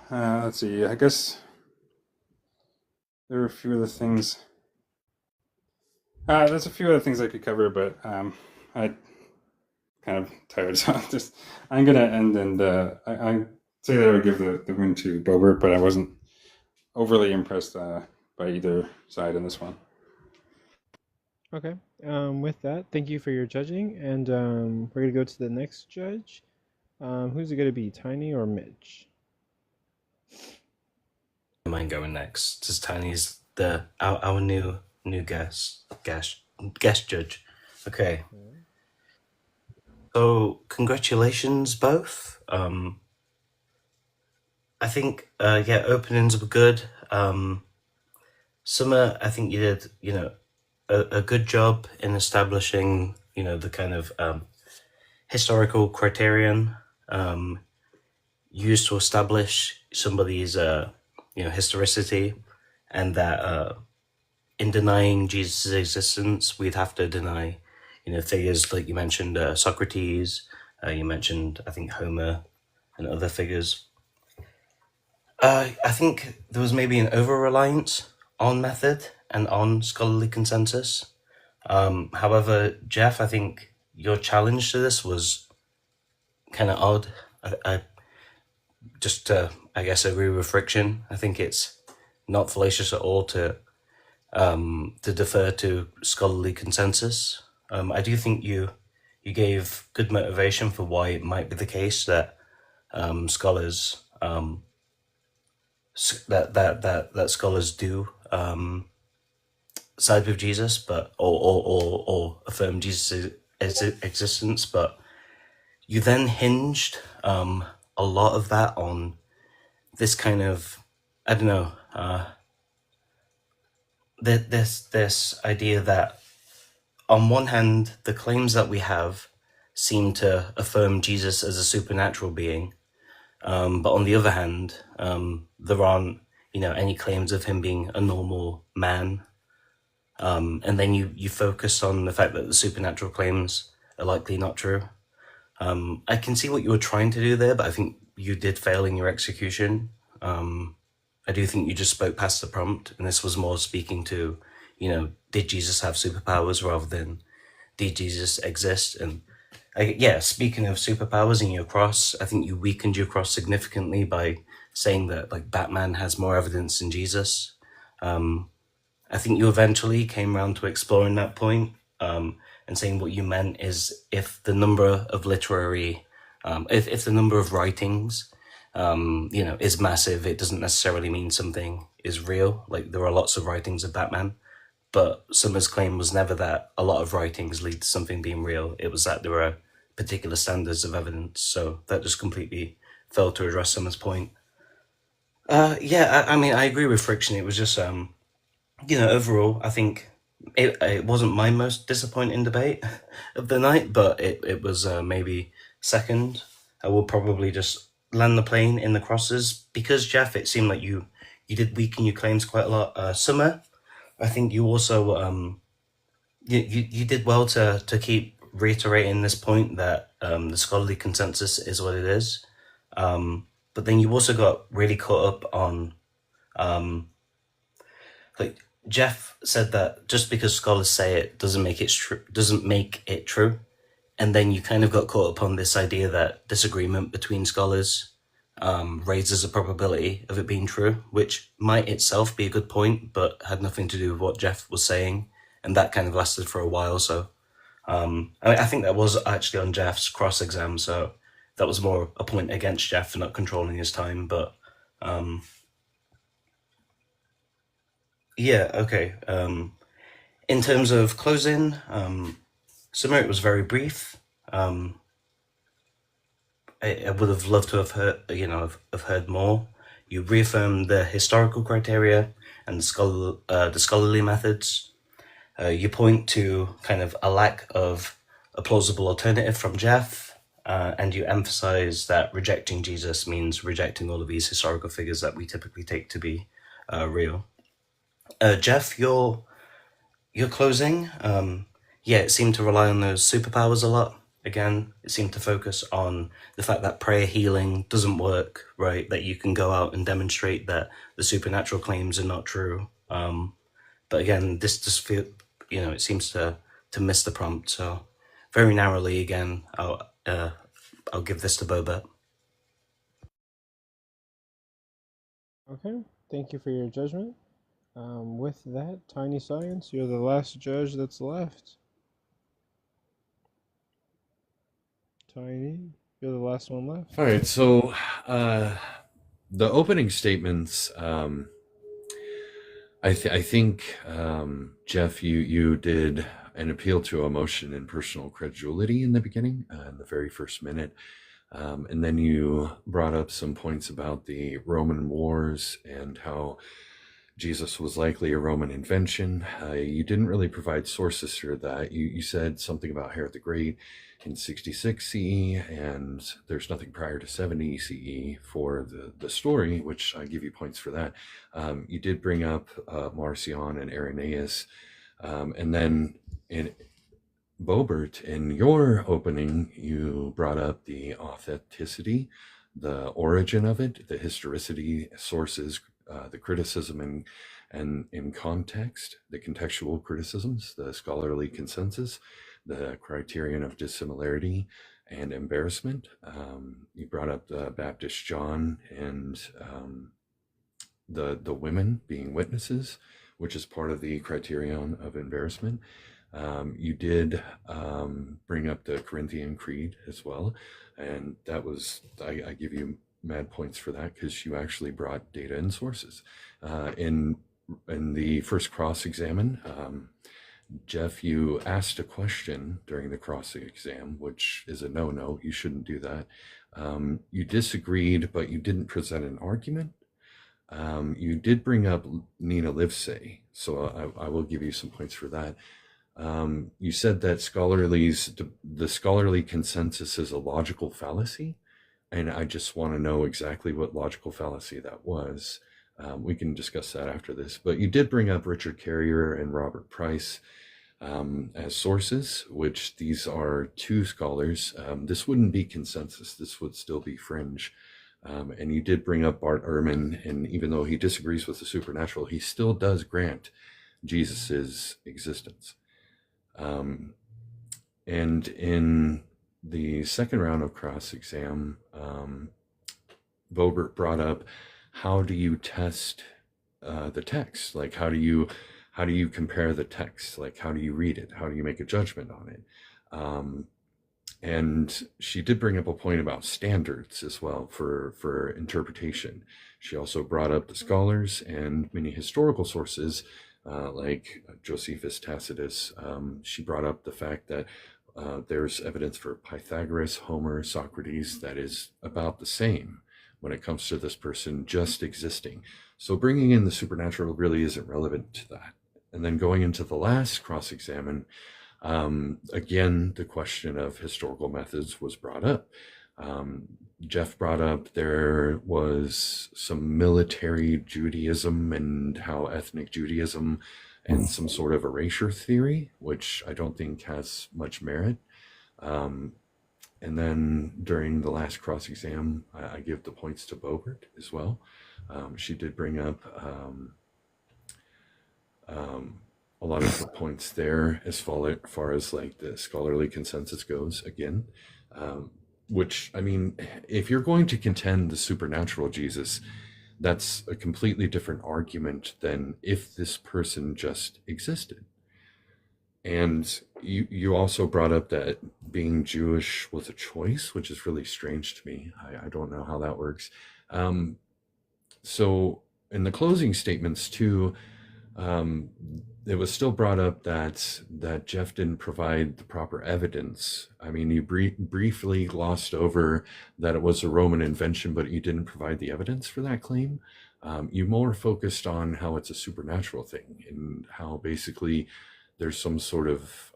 Let's see, I guess there are a few other things. There's a few other things I could cover, but I kind of tired, so I'm gonna end, and I say that I would give the win to Bobert, but I wasn't overly impressed by either side in this one. Okay. With that, thank you for your judging, and we're gonna go to the next judge. Who's it gonna be, Tiny or Mitch? Mind going next, as Tiny's our new guest judge. Okay. So congratulations both. I think openings were good. Summer, I think you did a good job in establishing the kind of historical criterion used to establish somebody's historicity, and that in denying Jesus' existence, we'd have to deny figures like you mentioned, Socrates, you mentioned, I think, Homer and other figures. I think there was maybe an over-reliance on method and on scholarly consensus. However, Jeff, I think your challenge to this was kind of odd. I just, I guess, agree with Friction. I think it's not fallacious at all to defer to scholarly consensus. I do think you gave good motivation for why it might be the case that scholars that scholars do side with Jesus, but or affirm Jesus' existence. But you then hinged a lot of that on this kind of, I don't know, this idea that on one hand, the claims that we have seem to affirm Jesus as a supernatural being, but on the other hand, there aren't, any claims of him being a normal man. And then you focus on the fact that the supernatural claims are likely not true. I can see what you were trying to do there, but I think you did fail in your execution. I do think you just spoke past the prompt, and this was more speaking to, did Jesus have superpowers rather than did Jesus exist? And speaking of superpowers in your cross, I think you weakened your cross significantly by saying that like Batman has more evidence than Jesus. I think you eventually came around to exploring that point, and saying what you meant is if the number of literary, if the number of writings, is massive, it doesn't necessarily mean something is real. Like there are lots of writings of Batman, but Summer's claim was never that a lot of writings lead to something being real. It was that there are particular standards of evidence. So that just completely failed to address Summer's point. I mean, I agree with Friction. It was just, overall, I think it wasn't my most disappointing debate of the night, but it was maybe second. I will probably just land the plane in the crosses because, Jeff, it seemed like you did weaken your claims quite a lot. Summer, I think you also you did well to keep reiterating this point that the scholarly consensus is what it is, but then you also got really caught up on like Jeff said that just because scholars say it doesn't make it true, and then you kind of got caught up on this idea that disagreement between scholars raises a probability of it being true, which might itself be a good point, but had nothing to do with what Jeff was saying, and that kind of lasted for a while. So I think that was actually on Jeff's cross exam, so that was more a point against Jeff for not controlling his time. But okay. In terms of closing, Summer, it was very brief. I would have loved to have heard more. You reaffirmed the historical criteria and the scholarly methods. You point to kind of a lack of a plausible alternative from Jeff, and you emphasize that rejecting Jesus means rejecting all of these historical figures that we typically take to be real. Jeff, your closing, it seemed to rely on those superpowers a lot. Again, it seemed to focus on the fact that prayer healing doesn't work, right? That you can go out and demonstrate that the supernatural claims are not true. But again, this just feel, it seems to miss the prompt. So very narrowly, again, I'll give this to Bobert. Okay, thank you for your judgment. With that, Tiny Science, you're the last judge that's left. Tiny, you're the last one left. All right, so the opening statements, I think, Jeff, you did an appeal to emotion and personal credulity in the beginning, in the very first minute. And then you brought up some points about the Roman wars and how Jesus was likely a Roman invention. You didn't really provide sources for that. You said something about Herod the Great in 66 CE, and there's nothing prior to 70 CE for the story, which I give you points for that. You did bring up Marcion and Irenaeus, and then in Bobert, in your opening, you brought up the authenticity, the origin of it, the historicity, sources, the criticism and in context, the contextual criticisms, the scholarly consensus, the criterion of dissimilarity and embarrassment. You brought up the Baptist John and the women being witnesses, which is part of the criterion of embarrassment. You did bring up the Corinthian Creed as well, and that was, I give you mad points for that because you actually brought data and sources. In the first cross-examine, Jeff, you asked a question during the cross-exam, which is a no-no. You shouldn't do that. You disagreed, but you didn't present an argument. You did bring up Nina Livesey, so I will give you some points for that. You said that the scholarly consensus is a logical fallacy, and I just want to know exactly what logical fallacy that was. We can discuss that after this, but you did bring up Richard Carrier and Robert Price. as sources, which these are two scholars. This wouldn't be consensus. This would still be fringe. And you did bring up Bart Ehrman, and even though he disagrees with the supernatural, he still does grant Jesus's existence. And in the second round of cross-exam, Bobert brought up, how do you test the text? Like, how do you compare the text? Like, how do you read it? How do you make a judgment on it? And she did bring up a point about standards as well for interpretation. She also brought up the scholars and many historical sources, like Josephus Tacitus. She brought up the fact that there's evidence for Pythagoras, Homer, Socrates that is about the same when it comes to this person just existing. So bringing in the supernatural really isn't relevant to that. And then going into the last cross-examine, again, the question of historical methods was brought up. Jeff brought up there was some military Judaism and how ethnic Judaism and some sort of erasure theory, which I don't think has much merit. And then during the last cross-exam, I give the points to Bobert as well. She did bring up a lot of the points there as far as like the scholarly consensus goes again, which, I mean, if you're going to contend the supernatural Jesus, that's a completely different argument than if this person just existed. And you also brought up that being Jewish was a choice, which is really strange to me. I don't know how that works. So in the closing statements too, it was still brought up that Jeff didn't provide the proper evidence. I mean, you briefly glossed over that it was a Roman invention, but you didn't provide the evidence for that claim. You more focused on how it's a supernatural thing and how basically there's some sort of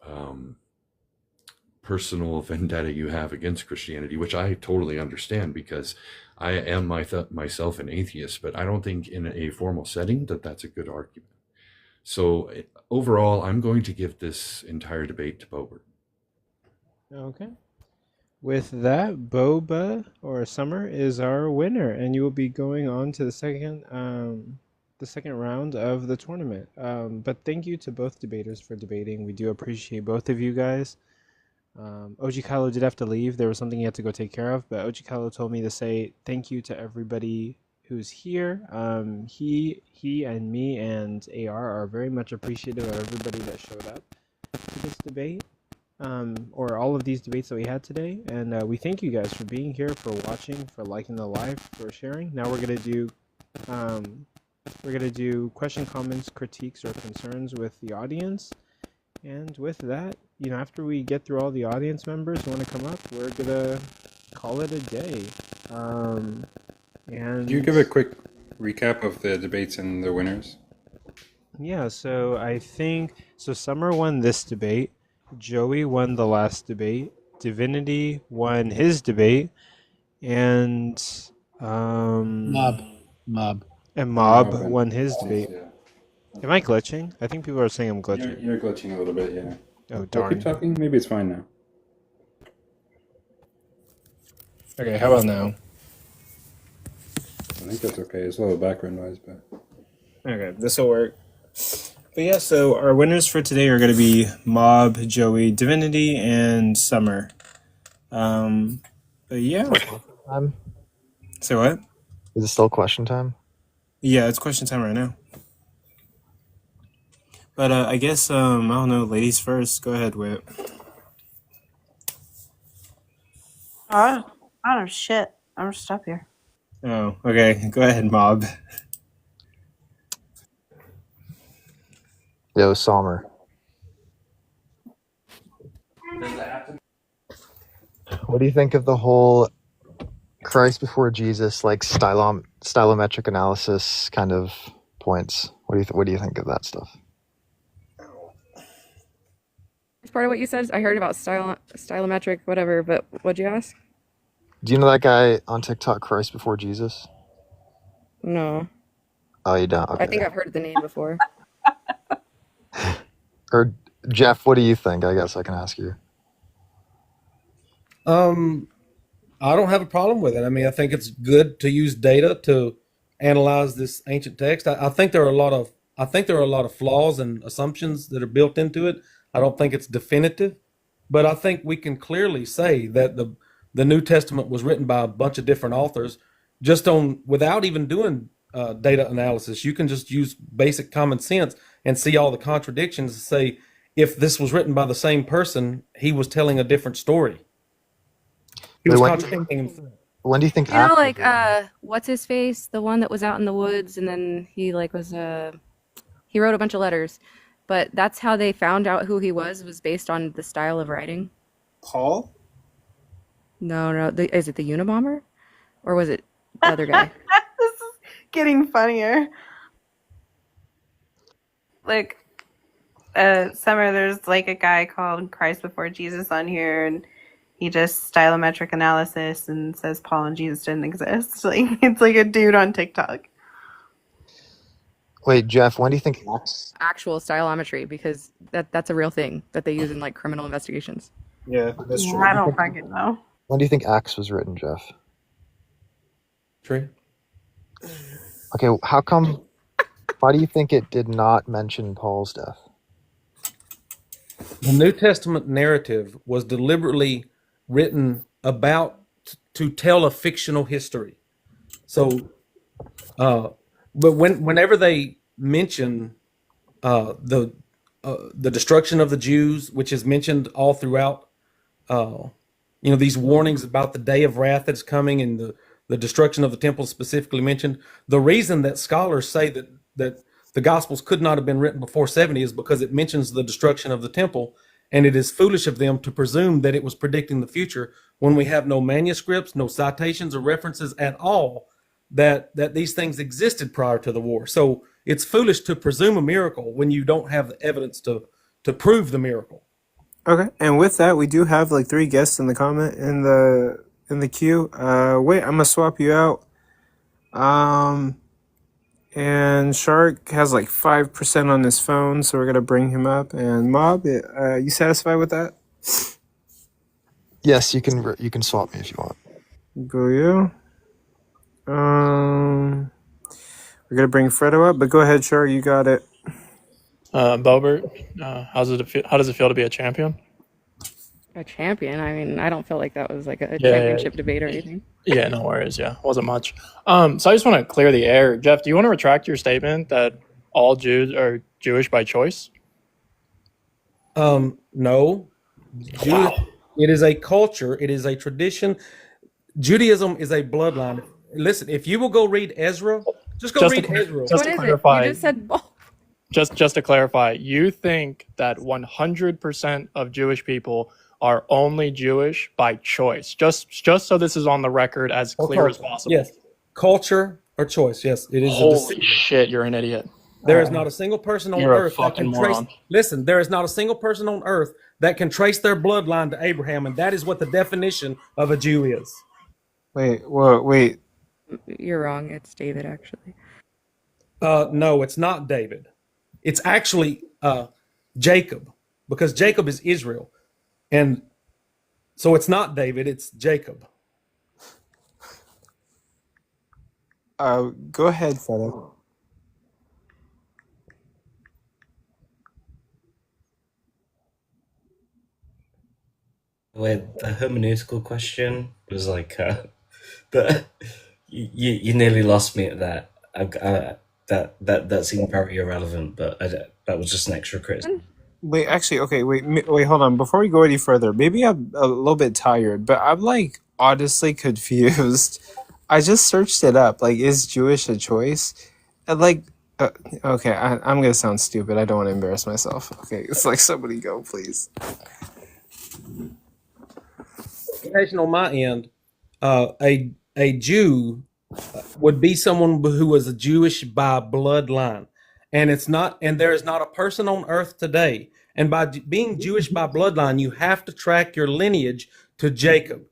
personal vendetta you have against Christianity, which I totally understand because I am myself an atheist, but I don't think in a formal setting that that's a good argument. So overall, I'm going to give this entire debate to Bobert. Okay. With that, Boba or Summer is our winner, and you will be going on to the second round of the tournament. But thank you to both debaters for debating. We do appreciate both of you guys. OG Kylo did have to leave. There was something he had to go take care of, but OG Kylo told me to say thank you to everybody who's here. He and me and AR are very much appreciative of everybody that showed up to this debate, or all of these debates that we had today. And we thank you guys for being here, for watching, for liking the live, for sharing. Now we're gonna do question, comments, critiques, or concerns with the audience. And with that, after we get through all the audience members who want to come up, we're gonna call it a day. And Can you give a quick recap of the debates and the winners? Yeah, so I think Summer won this debate, Joey won the last debate, Divinity won his debate, and Mob. and Mob Mob won his debate. Yeah. Am I glitching? I think people are saying I'm glitching. You're glitching a little bit, yeah. Oh, I'll darn. keep talking. Maybe it's fine now. Okay, how about now? I think that's okay. It's a little background noise, but Okay, this will work. But yeah, so our winners for today are going to be Mob, Joey, Divinity, and Summer. But yeah. Say what? Is it still question time? Yeah, it's question time right now. But I guess, I don't know, ladies first. Go ahead, Whit. I don't know shit. I'm just up here. Oh, okay. Go ahead, Mob. Yo, Sommer. What do you think of the whole Christ before Jesus, like stylometric analysis kind of points? What do you think of that stuff? It's part of what you said. I heard about stylometric, whatever, but what'd you ask? Do you know that guy on TikTok, Christ before Jesus? No. Oh, you don't? Okay. I think I've heard the name before. Or Jeff, what do you think? I guess I can ask you. I don't have a problem with it. I mean, I think it's good to use data to analyze this ancient text. I think there are a lot of flaws and assumptions that are built into it. I don't think it's definitive, but I think we can clearly say that the New Testament was written by a bunch of different authors, just on without even doing data analysis. You can just use basic common sense and see all the contradictions and say, if this was written by the same person, he was telling a different story. He was contradicting himself. When do you think? You know, like what's his face, the one that was out in the woods, and then he like was he wrote a bunch of letters, but that's how they found out who he was based on the style of writing. Paul? No, is it the Unabomber, or was it the other guy? This is getting funnier. Like, Summer, there's like a guy called Christ Before Jesus on here, and he just stylometric analysis and says Paul and Jesus didn't exist. Like, it's like a dude on TikTok. Wait, Jeff, when do you think Actual stylometry, because that's a real thing that they use in like criminal investigations. Yeah, that's true. I don't fucking know. When do you think Acts was written, Jeff? True. Okay, how come? Why do you think it did not mention Paul's death? The New Testament narrative was deliberately written about to tell a fictional history. So, but whenever they mention the destruction of the Jews, which is mentioned all throughout, these warnings about the day of wrath that's coming and the destruction of the temple specifically mentioned, the reason that scholars say that the Gospels could not have been written before 70 is because it mentions the destruction of the temple, and it is foolish of them to presume that it was predicting the future when we have no manuscripts, no citations or references at all that these things existed prior to the war. So it's foolish to presume a miracle when you don't have the evidence to prove the miracle. Okay, and with that, we do have like 3 guests in the comment in the queue. Wait, I'm gonna swap you out. And Shark has like 5% on his phone, so we're gonna bring him up. And Mob, you satisfied with that? Yes, you can swap me if you want. Go you. We're gonna bring Fredo up, but go ahead, Shark. You got it. Bobert, how does it feel to be a champion? A champion? I mean, I don't feel like that was like a championship debate or anything. Yeah, no worries. Yeah, wasn't much. So I just want to clear the air. Jeff, do you want to retract your statement that all Jews are Jewish by choice? No. Wow. It is a culture. It is a tradition. Judaism is a bloodline. Listen, if you will go read Ezra, just read Ezra. What is it? You just said both. Just to clarify, you think that 100% of Jewish people are only Jewish by choice? Just so this is on the record as clear as possible. Yes, culture or choice. Yes, it is. Holy shit, you're an idiot. There is not a single person on earth that can trace. Moron. Listen, there is not a single person on earth that can trace their bloodline to Abraham, and that is what the definition of a Jew is. Wait. You're wrong. It's David, actually. No, it's not David. It's actually Jacob, because Jacob is Israel. And so it's not David, it's Jacob. Go ahead, Fredo. With the hermeneutical question was like, you nearly lost me at that. That seemed very irrelevant, but that was just an extra criticism. Wait, actually, okay, wait, hold on. Before we go any further, maybe I'm a little bit tired, but I'm like honestly confused. I just searched it up. Like, is Jewish a choice? And like, okay, I'm gonna sound stupid. I don't want to embarrass myself. Okay, it's like somebody go, please. On my end, a Jew would be someone who was a Jewish by bloodline, and there is not a person on earth today. And by being Jewish by bloodline, you have to track your lineage to Jacob,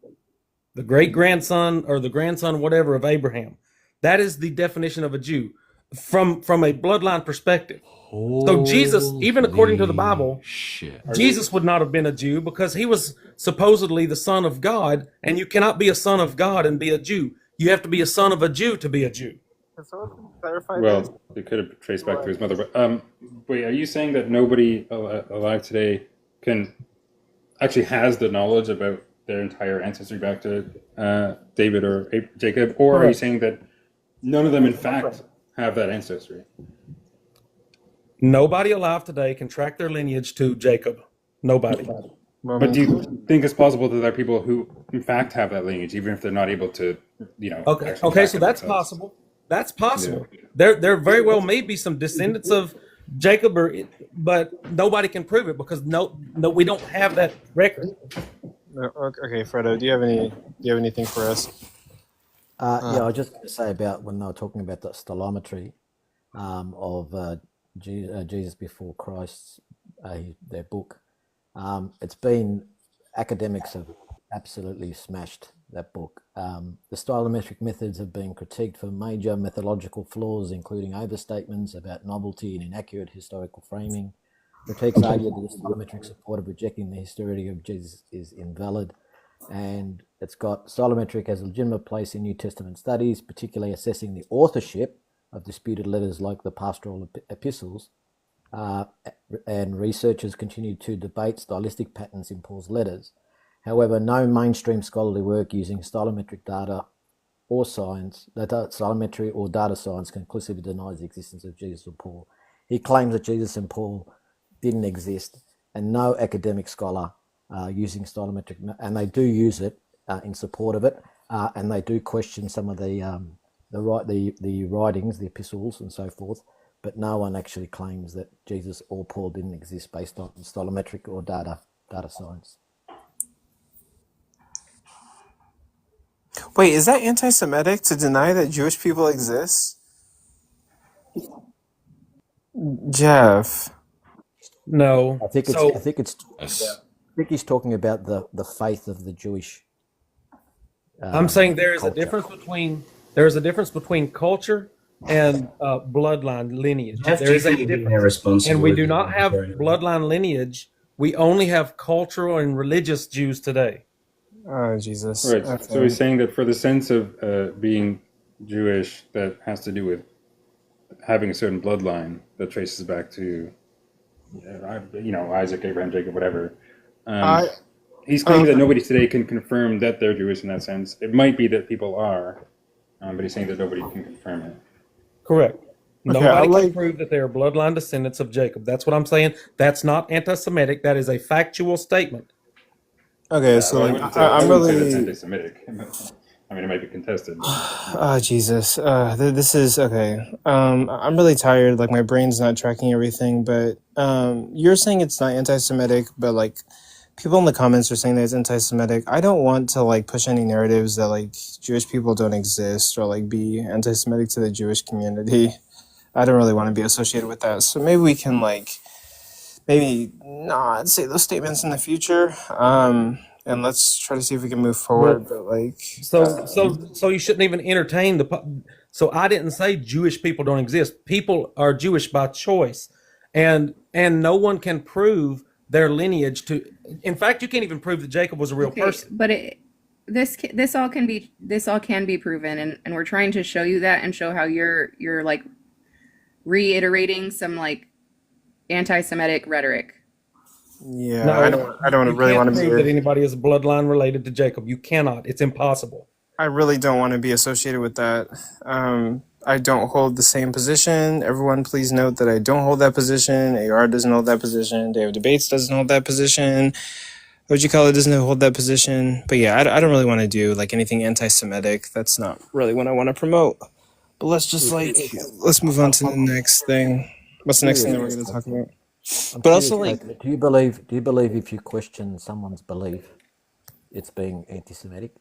the great grandson or the grandson, whatever, of Abraham. That is the definition of a Jew. from a bloodline perspective. So Jesus, even according to the Bible, shit. Jesus would not have been a Jew because he was supposedly the son of God, and you cannot be a son of God and be a Jew. You have to be a son of a Jew to be a Jew. Can someone clarify this? Well, it could have traced back to his mother. But wait, are you saying that nobody alive today actually has the knowledge about their entire ancestry back to David or Jacob, or are you saying that none of them, in fact, have that ancestry? Nobody alive today can track their lineage to Jacob. Nobody. But do you think it's possible that there are people who, in fact, have that lineage, even if they're not able to, Okay, so that's possible. That's possible. Yeah. There very well may be some descendants of Jacob, but nobody can prove it because no, we don't have that record. Okay, Fredo, do you have anything for us? Yeah, I was just going to say about when they were talking about the stylometry of Jesus before Christ, their book. It's been, academics have absolutely smashed that book. The stylometric methods have been critiqued for major methodological flaws, including overstatements about novelty and inaccurate historical framing. Critiques argue that the stylometric support of rejecting the historicity of Jesus is invalid, and it's got stylometric as a legitimate place in New Testament studies, particularly assessing the authorship of disputed letters like the pastoral epistles, and researchers continue to debate stylistic patterns in Paul's letters. However, no mainstream scholarly work using stylometric data or science, stylometry or data science conclusively denies the existence of Jesus or Paul. He claims that Jesus and Paul didn't exist, and no academic scholar using stylometric, and they do use it in support of it, and they do question some of the writings, the epistles, and so forth. But no one actually claims that Jesus or Paul didn't exist based on stylometric or data science. Wait, is that anti-Semitic to deny that Jewish people exist? Jeff. No. I think he's talking about the faith of the Jewish. I'm saying there is culture. a difference between culture and bloodline lineage. There is a difference, and we do not have bloodline lineage. We only have cultural and religious Jews today. Oh, Jesus. Right. Okay. So he's saying that for the sense of being Jewish, that has to do with having a certain bloodline that traces back to, Isaac, Abraham, Jacob, whatever. He's claiming that nobody today can confirm that they're Jewish in that sense. It might be that people are, but he's saying that nobody can confirm it. Correct. Nobody can prove that they are bloodline descendants of Jacob. That's what I'm saying. That's not anti-Semitic. That is a factual statement. Okay, so I'm really. Say that's anti-Semitic. I mean, it might be contested. Oh, Jesus. This is okay. I'm really tired. Like, my brain's not tracking everything. But you're saying it's not anti-Semitic, but like, people in the comments are saying that it's anti-Semitic. I don't want to like push any narratives that like Jewish people don't exist or like be anti-Semitic to the Jewish community. I don't really want to be associated with that. So maybe we can like maybe not say those statements in the future. And let's try to see if we can move forward. But like, so you shouldn't even entertain So I didn't say Jewish people don't exist. People are Jewish by choice, and no one can prove their lineage to. In fact, you can't even prove that Jacob was a real person. But this all can be proven, and we're trying to show you that and show how you're like reiterating some like anti-Semitic rhetoric. Yeah, no, I don't really want to prove that anybody is bloodline related to Jacob. You cannot. It's impossible. I really don't want to be associated with that. I don't hold the same position. Everyone, please note that I don't hold that position. AR doesn't hold that position. Day of Debates doesn't hold that position. Ojikala doesn't hold that position. But yeah, I don't really want to do like anything anti-Semitic. That's not really what I want to promote. But let's move on to the next thing. What's the next thing that we're going to talk about? But also, like, do you believe if you question someone's belief, it's being anti-Semitic?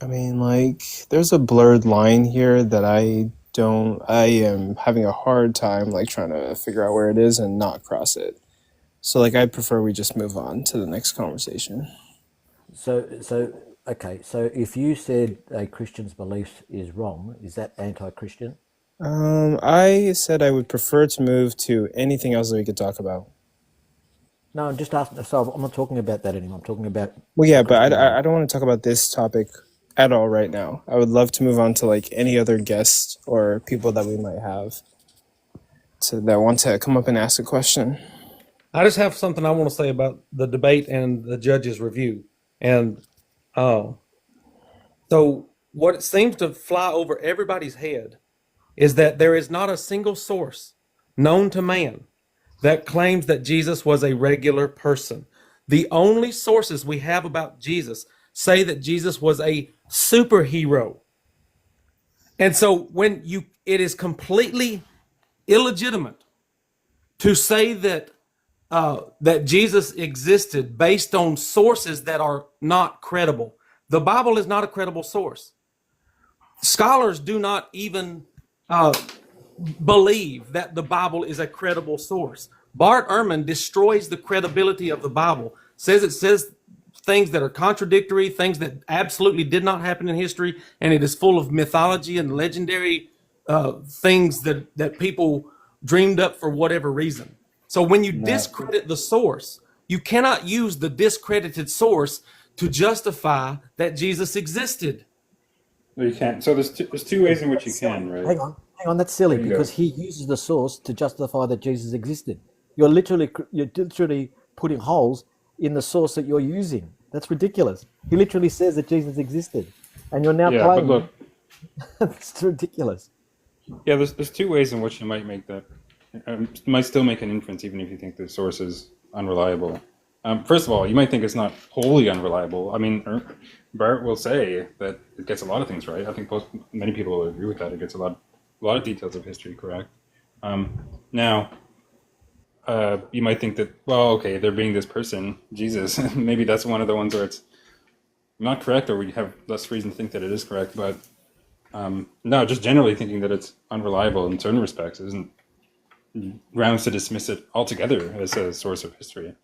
I mean, like, there's a blurred line here that I am having a hard time like trying to figure out where it is and not cross it. So like, I'd prefer we just move on to the next conversation. So if you said a Christian's belief is wrong, is that anti-Christian? I said I would prefer to move to anything else that we could talk about. No, I'm just asking. So I'm not talking about that anymore. I'm talking about. Well, yeah, the but Christian I don't want to talk about this topic at all right now. I would love to move on to like any other guests or people that we might have that want to come up and ask a question. I just have something I want to say about the debate and the judge's review. And so what it seems to fly over everybody's head is that there is not a single source known to man that claims that Jesus was a regular person. The only sources we have about Jesus say that Jesus was a superhero. And so when it is completely illegitimate to say that that Jesus existed based on sources that are not credible. The Bible is not a credible source. Scholars do not even believe that the Bible is a credible source. Bart Ehrman destroys the credibility of the Bible, says it says things that are contradictory, things that absolutely did not happen in history, and it is full of mythology and legendary things that people dreamed up for whatever reason. So when you discredit the source, you cannot use the discredited source to justify that Jesus existed. No, you can't. So there's two ways in which you can, right? Hang on. That's silly because he uses the source to justify that Jesus existed. You're literally putting holes in the source that you're using. That's ridiculous. He literally says that Jesus existed, and you're now claiming. But look, that's ridiculous. Yeah, there's two ways in which you might make that. You might still make an inference even if you think the source is unreliable. First of all, you might think it's not wholly unreliable. I mean, Bart will say that it gets a lot of things right. I think many people will agree with that. It gets a lot of details of history correct. Now, you might think that, well, okay, there being this person, Jesus, maybe that's one of the ones where it's not correct, or we have less reason to think that it is correct. But no, just generally thinking that it's unreliable in certain respects isn't grounds to dismiss it altogether as a source of history.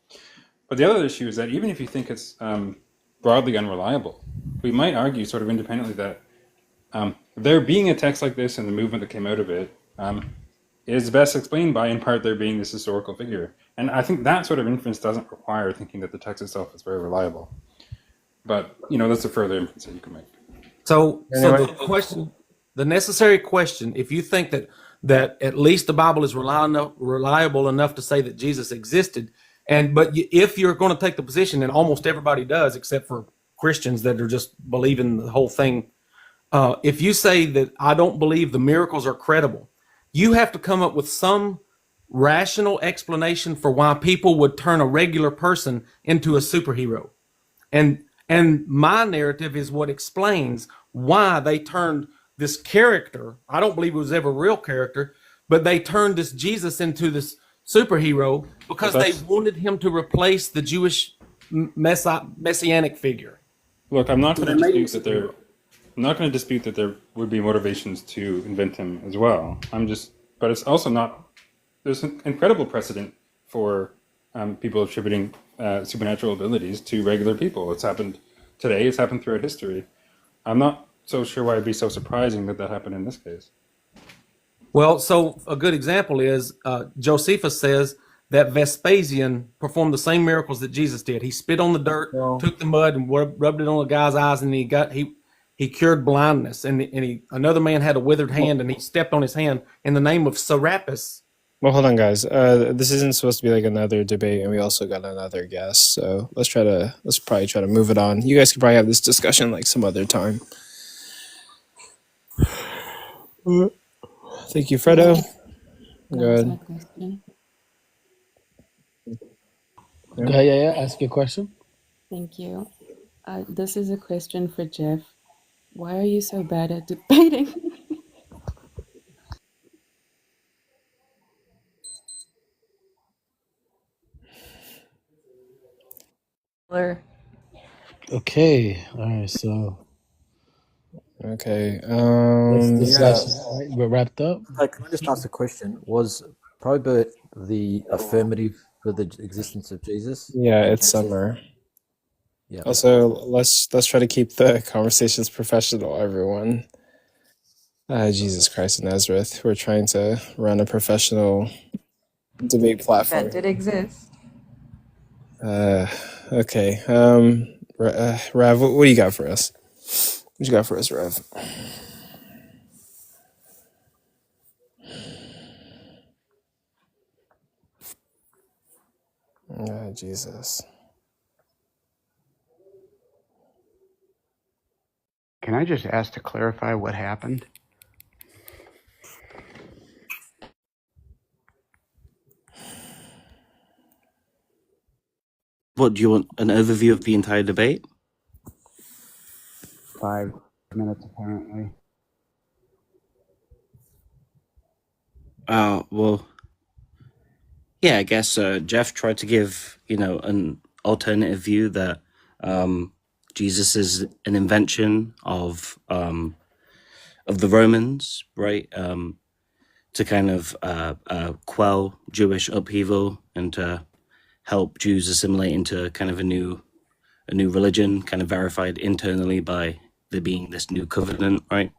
But the other issue is that even if you think it's broadly unreliable, we might argue sort of independently that there being a text like this and the movement that came out of it is best explained by, in part, there being this historical figure. And I think that sort of inference doesn't require thinking that the text itself is very reliable. But, that's a further inference that you can make. So the necessary question, if you think that at least the Bible is reliable enough to say that Jesus existed, but if you're going to take the position, and almost everybody does, except for Christians that are just believing the whole thing, if you say that I don't believe the miracles are credible, you have to come up with some rational explanation for why people would turn a regular person into a superhero. And my narrative is what explains why they turned this character. I don't believe it was ever a real character, but they turned this Jesus into this superhero because they wanted him to replace the Jewish messianic figure. Look, I'm not going to dispute that there would be motivations to invent him as well. But it's also not. There's an incredible precedent for people attributing supernatural abilities to regular people. It's happened today. It's happened throughout history. I'm not so sure why it'd be so surprising that happened in this case. Well, so a good example is Josephus says that Vespasian performed the same miracles that Jesus did. He spit on the dirt, took the mud, and rubbed it on a guy's eyes, and he cured blindness. And another man had a withered hand, and he stepped on his hand in the name of Serapis. Well, hold on, guys. This isn't supposed to be like another debate, and we also got another guest. So let's probably try to move it on. You guys could probably have this discussion like some other time. Thank you, Fredo. Go ahead. Yeah. Ask your question. Thank you. This is a question for Jeff. Why are you so bad at debating? Okay. All right. So. Okay. We're wrapped up. Can I just ask a question? Was Bobert the affirmative for the existence of Jesus? Yeah, it's summer. Yeah. Also, let's try to keep the conversations professional, everyone. Jesus Christ of Nazareth. We're trying to run a professional debate platform. That did exist. Okay. Rav, what do you got for us? What you got for us, Rav? Jesus. Can I just ask to clarify what happened? What do you want? An overview of the entire debate? 5 minutes, apparently. Well, yeah, I guess Jeff tried to give, an alternative view that Jesus is an invention of the Romans, right? To kind of quell Jewish upheaval and to help Jews assimilate into kind of a new religion, kind of verified internally by there being this new covenant, right?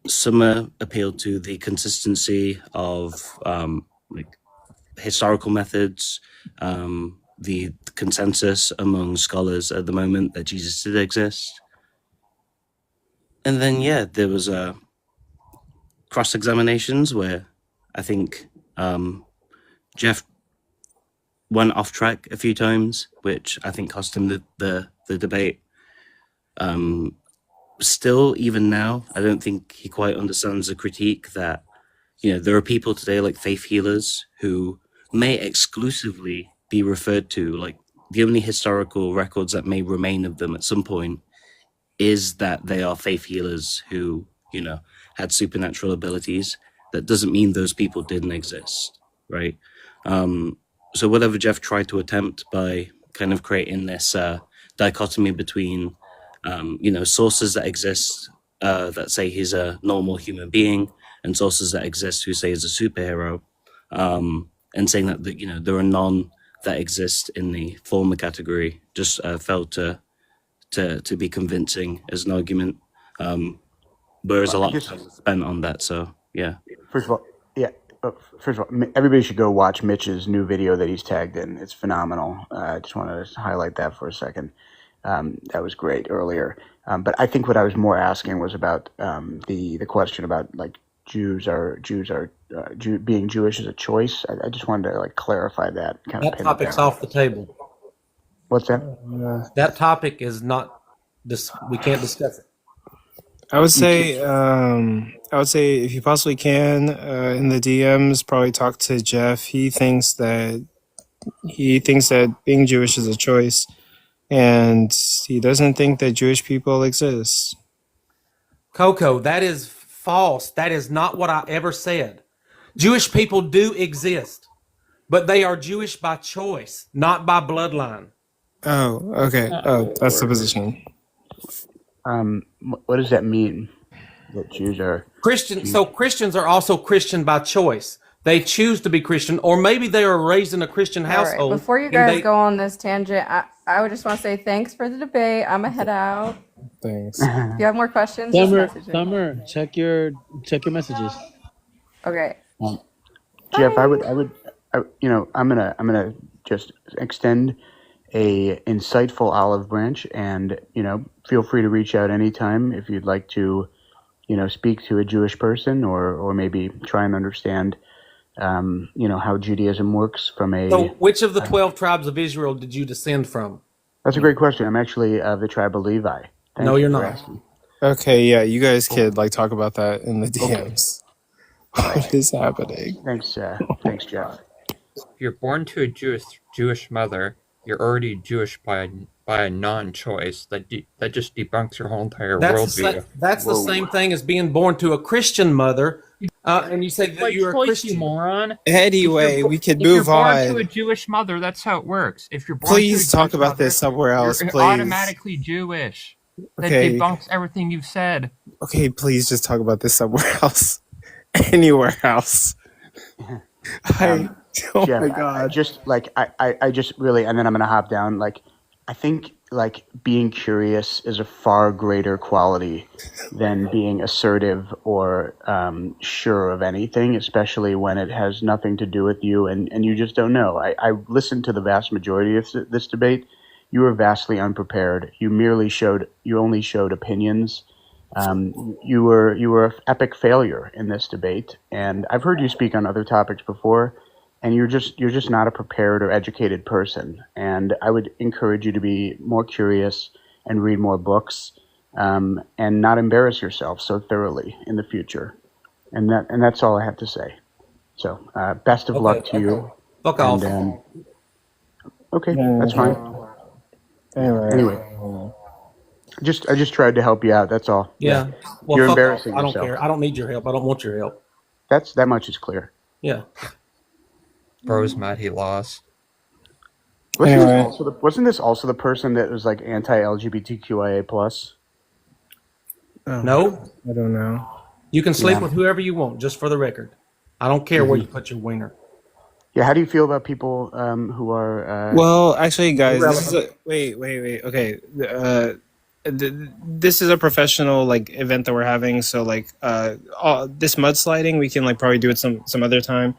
Some appealed to the consistency of like historical methods, the consensus among scholars at the moment that Jesus did exist. And then, yeah, there was cross-examinations where I think Jeff went off track a few times, which I think cost him the debate. Still, even now, I don't think he quite understands the critique that, there are people today like faith healers who may exclusively be referred to, like the only historical records that may remain of them at some point is that they are faith healers who, had supernatural abilities. That doesn't mean those people didn't exist, right? So whatever Jeff tried to attempt by kind of creating this dichotomy between, sources that exist that say he's a normal human being and sources that exist who say he's a superhero, and saying that, there are none that exist in the former category, just failed to be convincing as an argument. Whereas a lot of time was spent on that. So yeah. First of all, everybody should go watch Mitch's new video that he's tagged in. It's phenomenal. I just wanted to highlight that for a second. That was great earlier. But I think what I was more asking was about the question about like being Jewish is a choice. I just wanted to like clarify that. That topic's off the table. What's that? That topic is not. We can't discuss it. I would say if you possibly can, in the DMs, probably talk to Jeff. He thinks that being Jewish is a choice, and he doesn't think that Jewish people exist. Coco, that is false. That is not what I ever said. Jewish people do exist, but they are Jewish by choice, not by bloodline. Oh, okay. Oh, that's the position. What does that mean? That Jews are Christian. So Christians are also Christian by choice. They choose to be Christian, or maybe they are raised in a Christian household. All right, before you guys go on this tangent, I would just want to say thanks for the debate. I'm gonna head out. Thanks. If you have more questions, just message me. Summer, check your messages. Okay. Jeff, I'm gonna just extend a insightful olive branch, and feel free to reach out anytime if you'd like to speak to a Jewish person or maybe try and understand how Judaism works from a. So which of the 12 tribes of Israel did you descend from? That's a great question. I'm actually of the tribe of Levi. No, you're not. Okay, yeah, you guys could talk about that in the DMs. Okay. What is happening? Thanks, Jeff. If you're born to a Jewish mother, you're already Jewish by a non-choice. That just debunks your whole entire worldview. That's the same thing as being born to a Christian mother, and you say that you're a Christian, moron. Anyway, we could If you're move born on. to a Jewish mother, that's how it works. If you're born Please to a talk Jewish about mother, this somewhere else, you're please. automatically Jewish. That Okay. debunks everything you've said. Okay, please just talk about this somewhere else. Anywhere else. Oh Jeff, my God. I just really, and then I'm gonna hop down. Like, I think like being curious is a far greater quality than being assertive or sure of anything, especially when it has nothing to do with you and you just don't know. I listened to the vast majority of this debate. You were vastly unprepared. You only showed opinions. You were an epic failure in this debate. And I've heard you speak on other topics before, and you're just not a prepared or educated person. And I would encourage you to be more curious and read more books, and not embarrass yourself so thoroughly in the future. And that's all I have to say. So best of luck to you. Fuck off. Okay, that's fine. Anyway, I just tried to help you out. That's all. Yeah. Well, You're fuck embarrassing off. I don't yourself. care. I don't need your help. I don't want your help. That much is clear. Yeah. Bro's mad he lost. Wasn't this also the person that was like anti-LGBTQIA plus? No, I don't know. You can sleep with whoever you want, just for the record. I don't care where you put your wiener. Yeah, how do you feel about people who are? Well, actually, guys, this is wait. Okay, this is a professional like event that we're having. So like, this mudsliding, we can like probably do it some other time.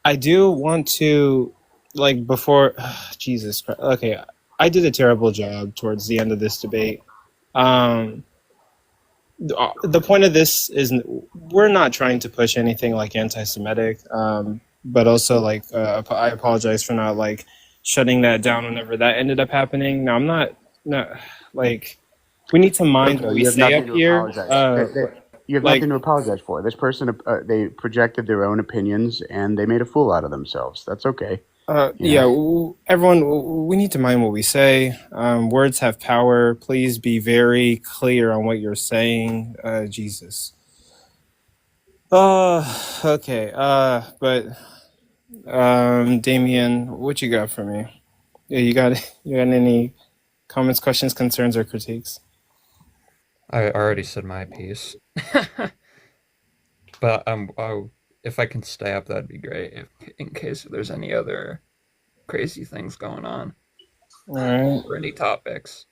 I do want to like before. Jesus Christ. Okay, I did a terrible job towards the end of this debate. The point of this is we're not trying to push anything like anti-Semitic. But also, like, I apologize for not, like, shutting that down whenever that ended up happening. Now, I'm not like, we need to mind what we say up here. You have nothing to apologize for. This person, they projected their own opinions, and they made a fool out of themselves. That's okay. Everyone, we need to mind what we say. Words have power. Please be very clear on what you're saying. Jesus. Okay. But Damien, what you got for me? Yeah, you got any comments, questions, concerns, or critiques? I already said my piece. But if I can stay up, that'd be great. In case there's any other crazy things going on, all right, or any topics.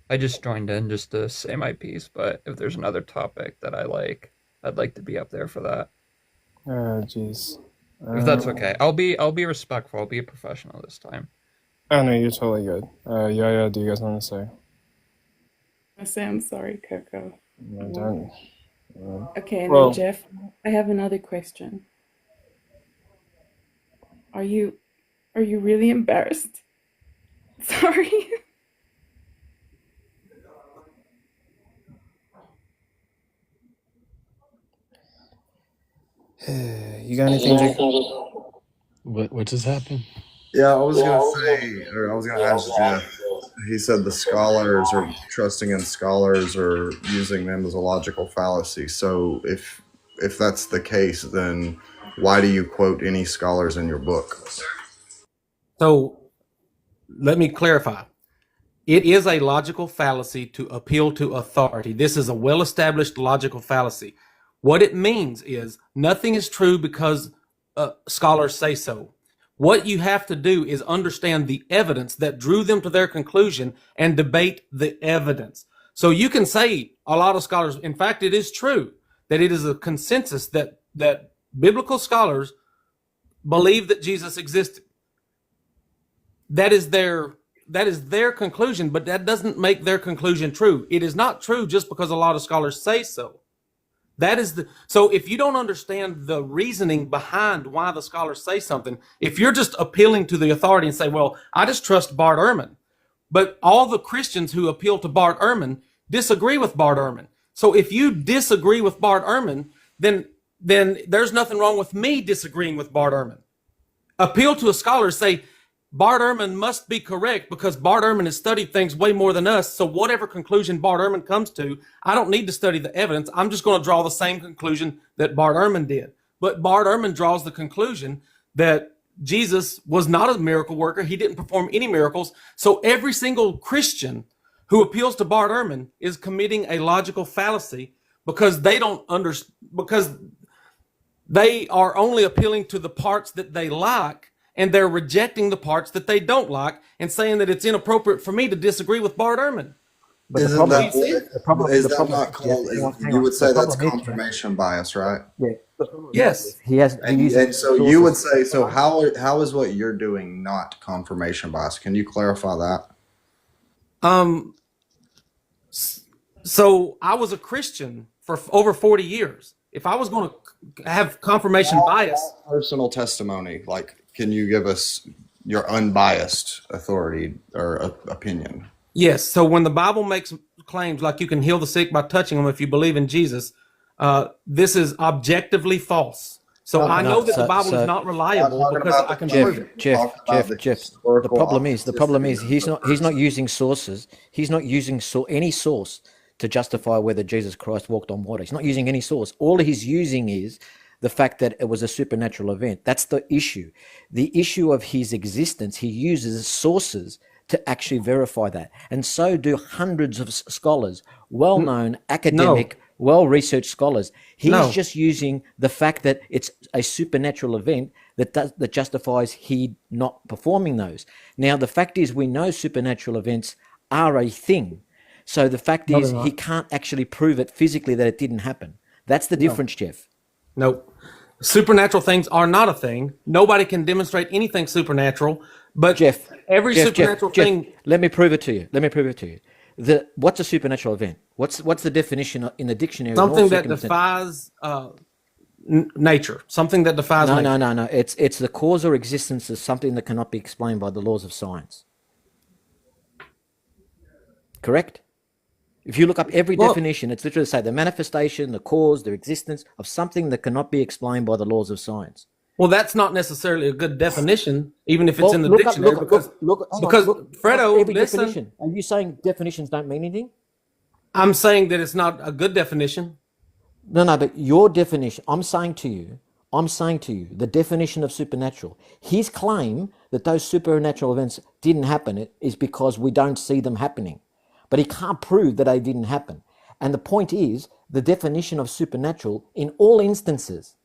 I just joined in just to say my piece. But if there's another topic that I like, I'd like to be up there for that. Oh, jeez. If that's okay, I'll be respectful. I'll be a professional this time. Oh no, you're totally good. Yeah. Do you guys want to say? I say I'm sorry, Coco. No, don't. Okay, Well, now Jeff, I have another question. Are you really embarrassed? Sorry. You got anything, Jake? What just happened? Yeah, I was gonna ask Jeff. He said the scholars are trusting in scholars or using them as a logical fallacy. So if that's the case, then why do you quote any scholars in your book? So let me clarify. It is a logical fallacy to appeal to authority. This is a well-established logical fallacy. What it means is nothing is true because scholars say so. What you have to do is understand the evidence that drew them to their conclusion and debate the evidence. So you can say a lot of scholars, in fact, it is true that it is a consensus that biblical scholars believe that Jesus existed. That is their conclusion, but that doesn't make their conclusion true. It is not true just because a lot of scholars say so. So if you don't understand the reasoning behind why the scholars say something, if you're just appealing to the authority and say, well, I just trust Bart Ehrman, but all the Christians who appeal to Bart Ehrman disagree with Bart Ehrman. So if you disagree with Bart Ehrman, then there's nothing wrong with me disagreeing with Bart Ehrman. Appeal to a scholar, say, Bart Ehrman must be correct because Bart Ehrman has studied things way more than us. So whatever conclusion Bart Ehrman comes to, I don't need to study the evidence. I'm just going to draw the same conclusion that Bart Ehrman did. But Bart Ehrman draws the conclusion that Jesus was not a miracle worker. He didn't perform any miracles. So every single Christian who appeals to Bart Ehrman is committing a logical fallacy because because they are only appealing to the parts that they like and they're rejecting the parts that they don't like and saying that it's inappropriate for me to disagree with Bart Ehrman. But the Isn't problem, that what, the problem, is the that problem, not Jeff, called, hang you on. would The say that's problem is, Jeff, confirmation bias, right? yeah, the problem is, Yes. Jeff, he And uses so you would sources. say, so how is what you're doing not confirmation bias? Can you clarify that? So I was a Christian for over 40 years. If I was going to have confirmation bias, Personal testimony, like, can you give us your unbiased authority or opinion? yes. So when the Bible makes claims like you can heal the sick by touching them if you believe in Jesus, this is objectively false. So I know that the Bible is not reliable because I can prove it. Jeff. The problem is he's not using sources. He's not using any source to justify whether Jesus Christ walked on water. He's not using any source. All he's using is the fact that it was a supernatural event. That's the issue. The issue of his existence, he uses sources to actually verify that. And so do hundreds of scholars, well-known, academic, well-researched scholars. He's just using the fact that it's a supernatural event that justifies he not performing those. Now, the fact is we know supernatural events are a thing. So the fact is he can't actually prove it physically that it didn't happen. That's the difference, Jeff. Nope. Supernatural things are not a thing. Nobody can demonstrate anything supernatural. But Jeff, supernatural thing. Let me prove it to you. What's a supernatural event? What's the definition in the dictionary? Something that defies nature. Something that defies nature. No. It's the cause or existence of something that cannot be explained by the laws of science. Correct? If you look up every definition, it's literally say the manifestation, the cause, the existence of something that cannot be explained by the laws of science. Well, that's not necessarily a good definition, even if it's in the dictionary. Because Fredo, listen. Definition. Are you saying definitions don't mean anything? I'm saying that it's not a good definition. No, but your definition, I'm saying to you, the definition of supernatural, his claim that those supernatural events didn't happen is because we don't see them happening. But he can't prove that they didn't happen. And the point is, the definition of supernatural in all instances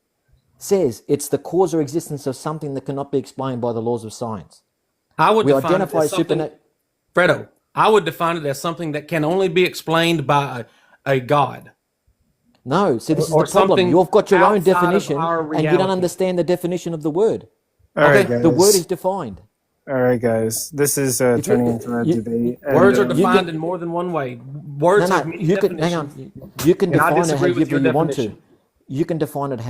says it's the cause or existence of something that cannot be explained by the laws of science. I would define it as something, Fredo, I would define it as something that can only be explained by a God. No, see, this is the problem. You've got your own definition, and you don't understand the definition of the word. All right, guys. The word is defined. All right, guys. This is turning into a debate. Words are defined in more than one way. Words have many definitions. Hang on. You can define it however you want to. You can define it.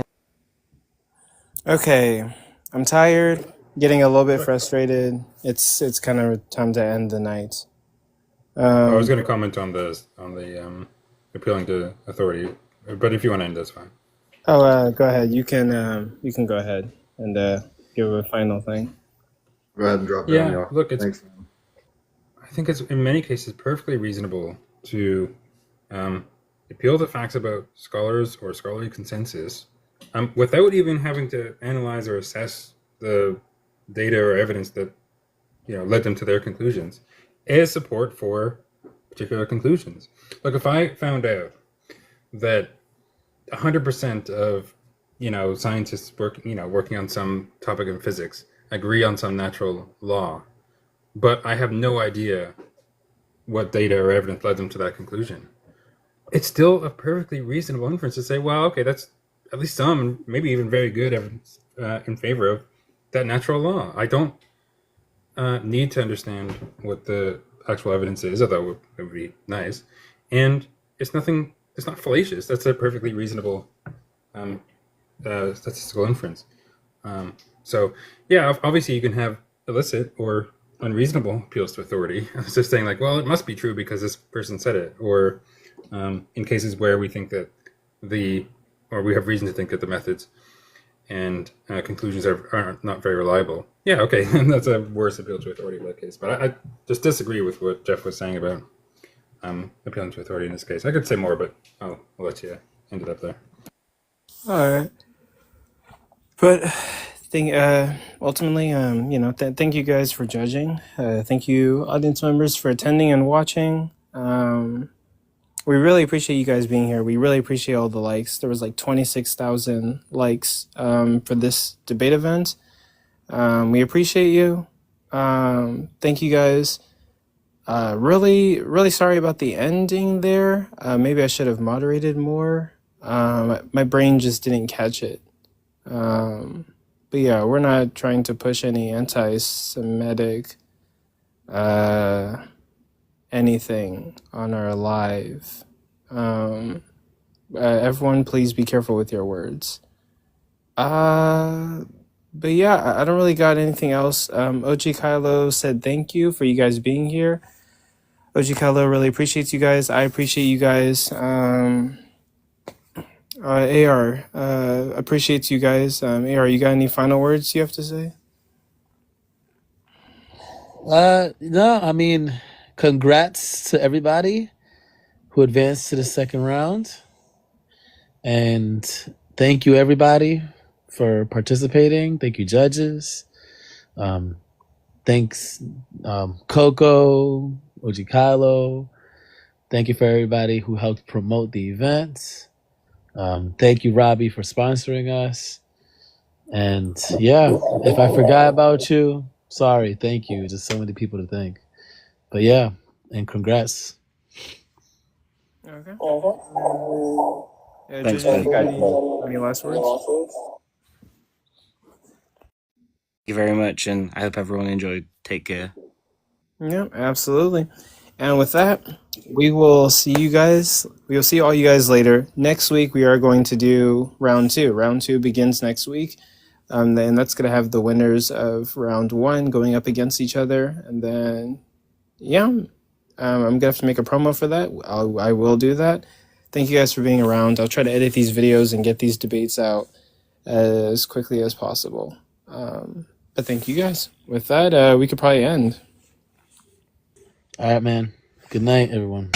Okay, I'm tired. Getting a little bit frustrated. It's kind of time to end the night. I was going to comment on the appealing to authority, but if you want to end, that's fine. Oh, go ahead. You can go ahead and give a final thing. Go ahead and drop down. Yeah, look, I think it's in many cases perfectly reasonable to appeal to facts about scholars or scholarly consensus without even having to analyze or assess the data or evidence that led them to their conclusions as support for particular conclusions. Like if I found out that 100% of scientists working on some topic in physics agree on some natural law, but I have no idea what data or evidence led them to that conclusion, it's still a perfectly reasonable inference to say, well, okay, that's at least some, maybe even very good evidence in favor of that natural law. I don't need to understand what the actual evidence is, although it would be nice. And it's not fallacious. That's a perfectly reasonable statistical inference. So yeah, obviously you can have illicit or unreasonable appeals to authority. It's just saying like, well, it must be true because this person said it. Or in cases where we think that we have reason to think that the methods and conclusions are not very reliable. Yeah, okay, and that's a worse appeal to authority in that case. But I just disagree with what Jeff was saying about appealing to authority in this case. I could say more, but I'll let you end it up there. All right. But ultimately, thank you guys for judging. Thank you, audience members, for attending and watching. We really appreciate you guys being here. We really appreciate all the likes. There was like 26,000 likes for this debate event. We appreciate you. Thank you guys. Really, really sorry about the ending there. Maybe I should have moderated more. My brain just didn't catch it. But yeah, we're not trying to push any anti-Semitic anything on our live. Everyone, please be careful with your words. But yeah, I don't really got anything else. OG Kylo said thank you for you guys being here. OG Kylo really appreciates you guys. I appreciate you guys. AR appreciates you guys. AR, you got any final words you have to say? No, I mean, congrats to everybody who advanced to the second round. And thank you, everybody, for participating. Thank you, judges. Thanks, Coco, OG Kylo. Thank you for everybody who helped promote the event. Thank you, Robbie, for sponsoring us. And yeah, if I forgot about you, sorry. Thank you. Just so many people to thank. But yeah, and congrats. Okay. Thanks, Judges, you got man. any last words? Thank you very much, and I hope everyone enjoyed. Take care. Yeah, absolutely. And with that, we will see you guys. We will see all you guys later. Next week, we are going to do round 2. Round 2 begins next week. And that's going to have the winners of round 1 going up against each other. And then, yeah, I'm going to have to make a promo for that. I will do that. Thank you guys for being around. I'll try to edit these videos and get these debates out as quickly as possible. But thank you guys. With that, we could probably end. All right, man. Good night, everyone.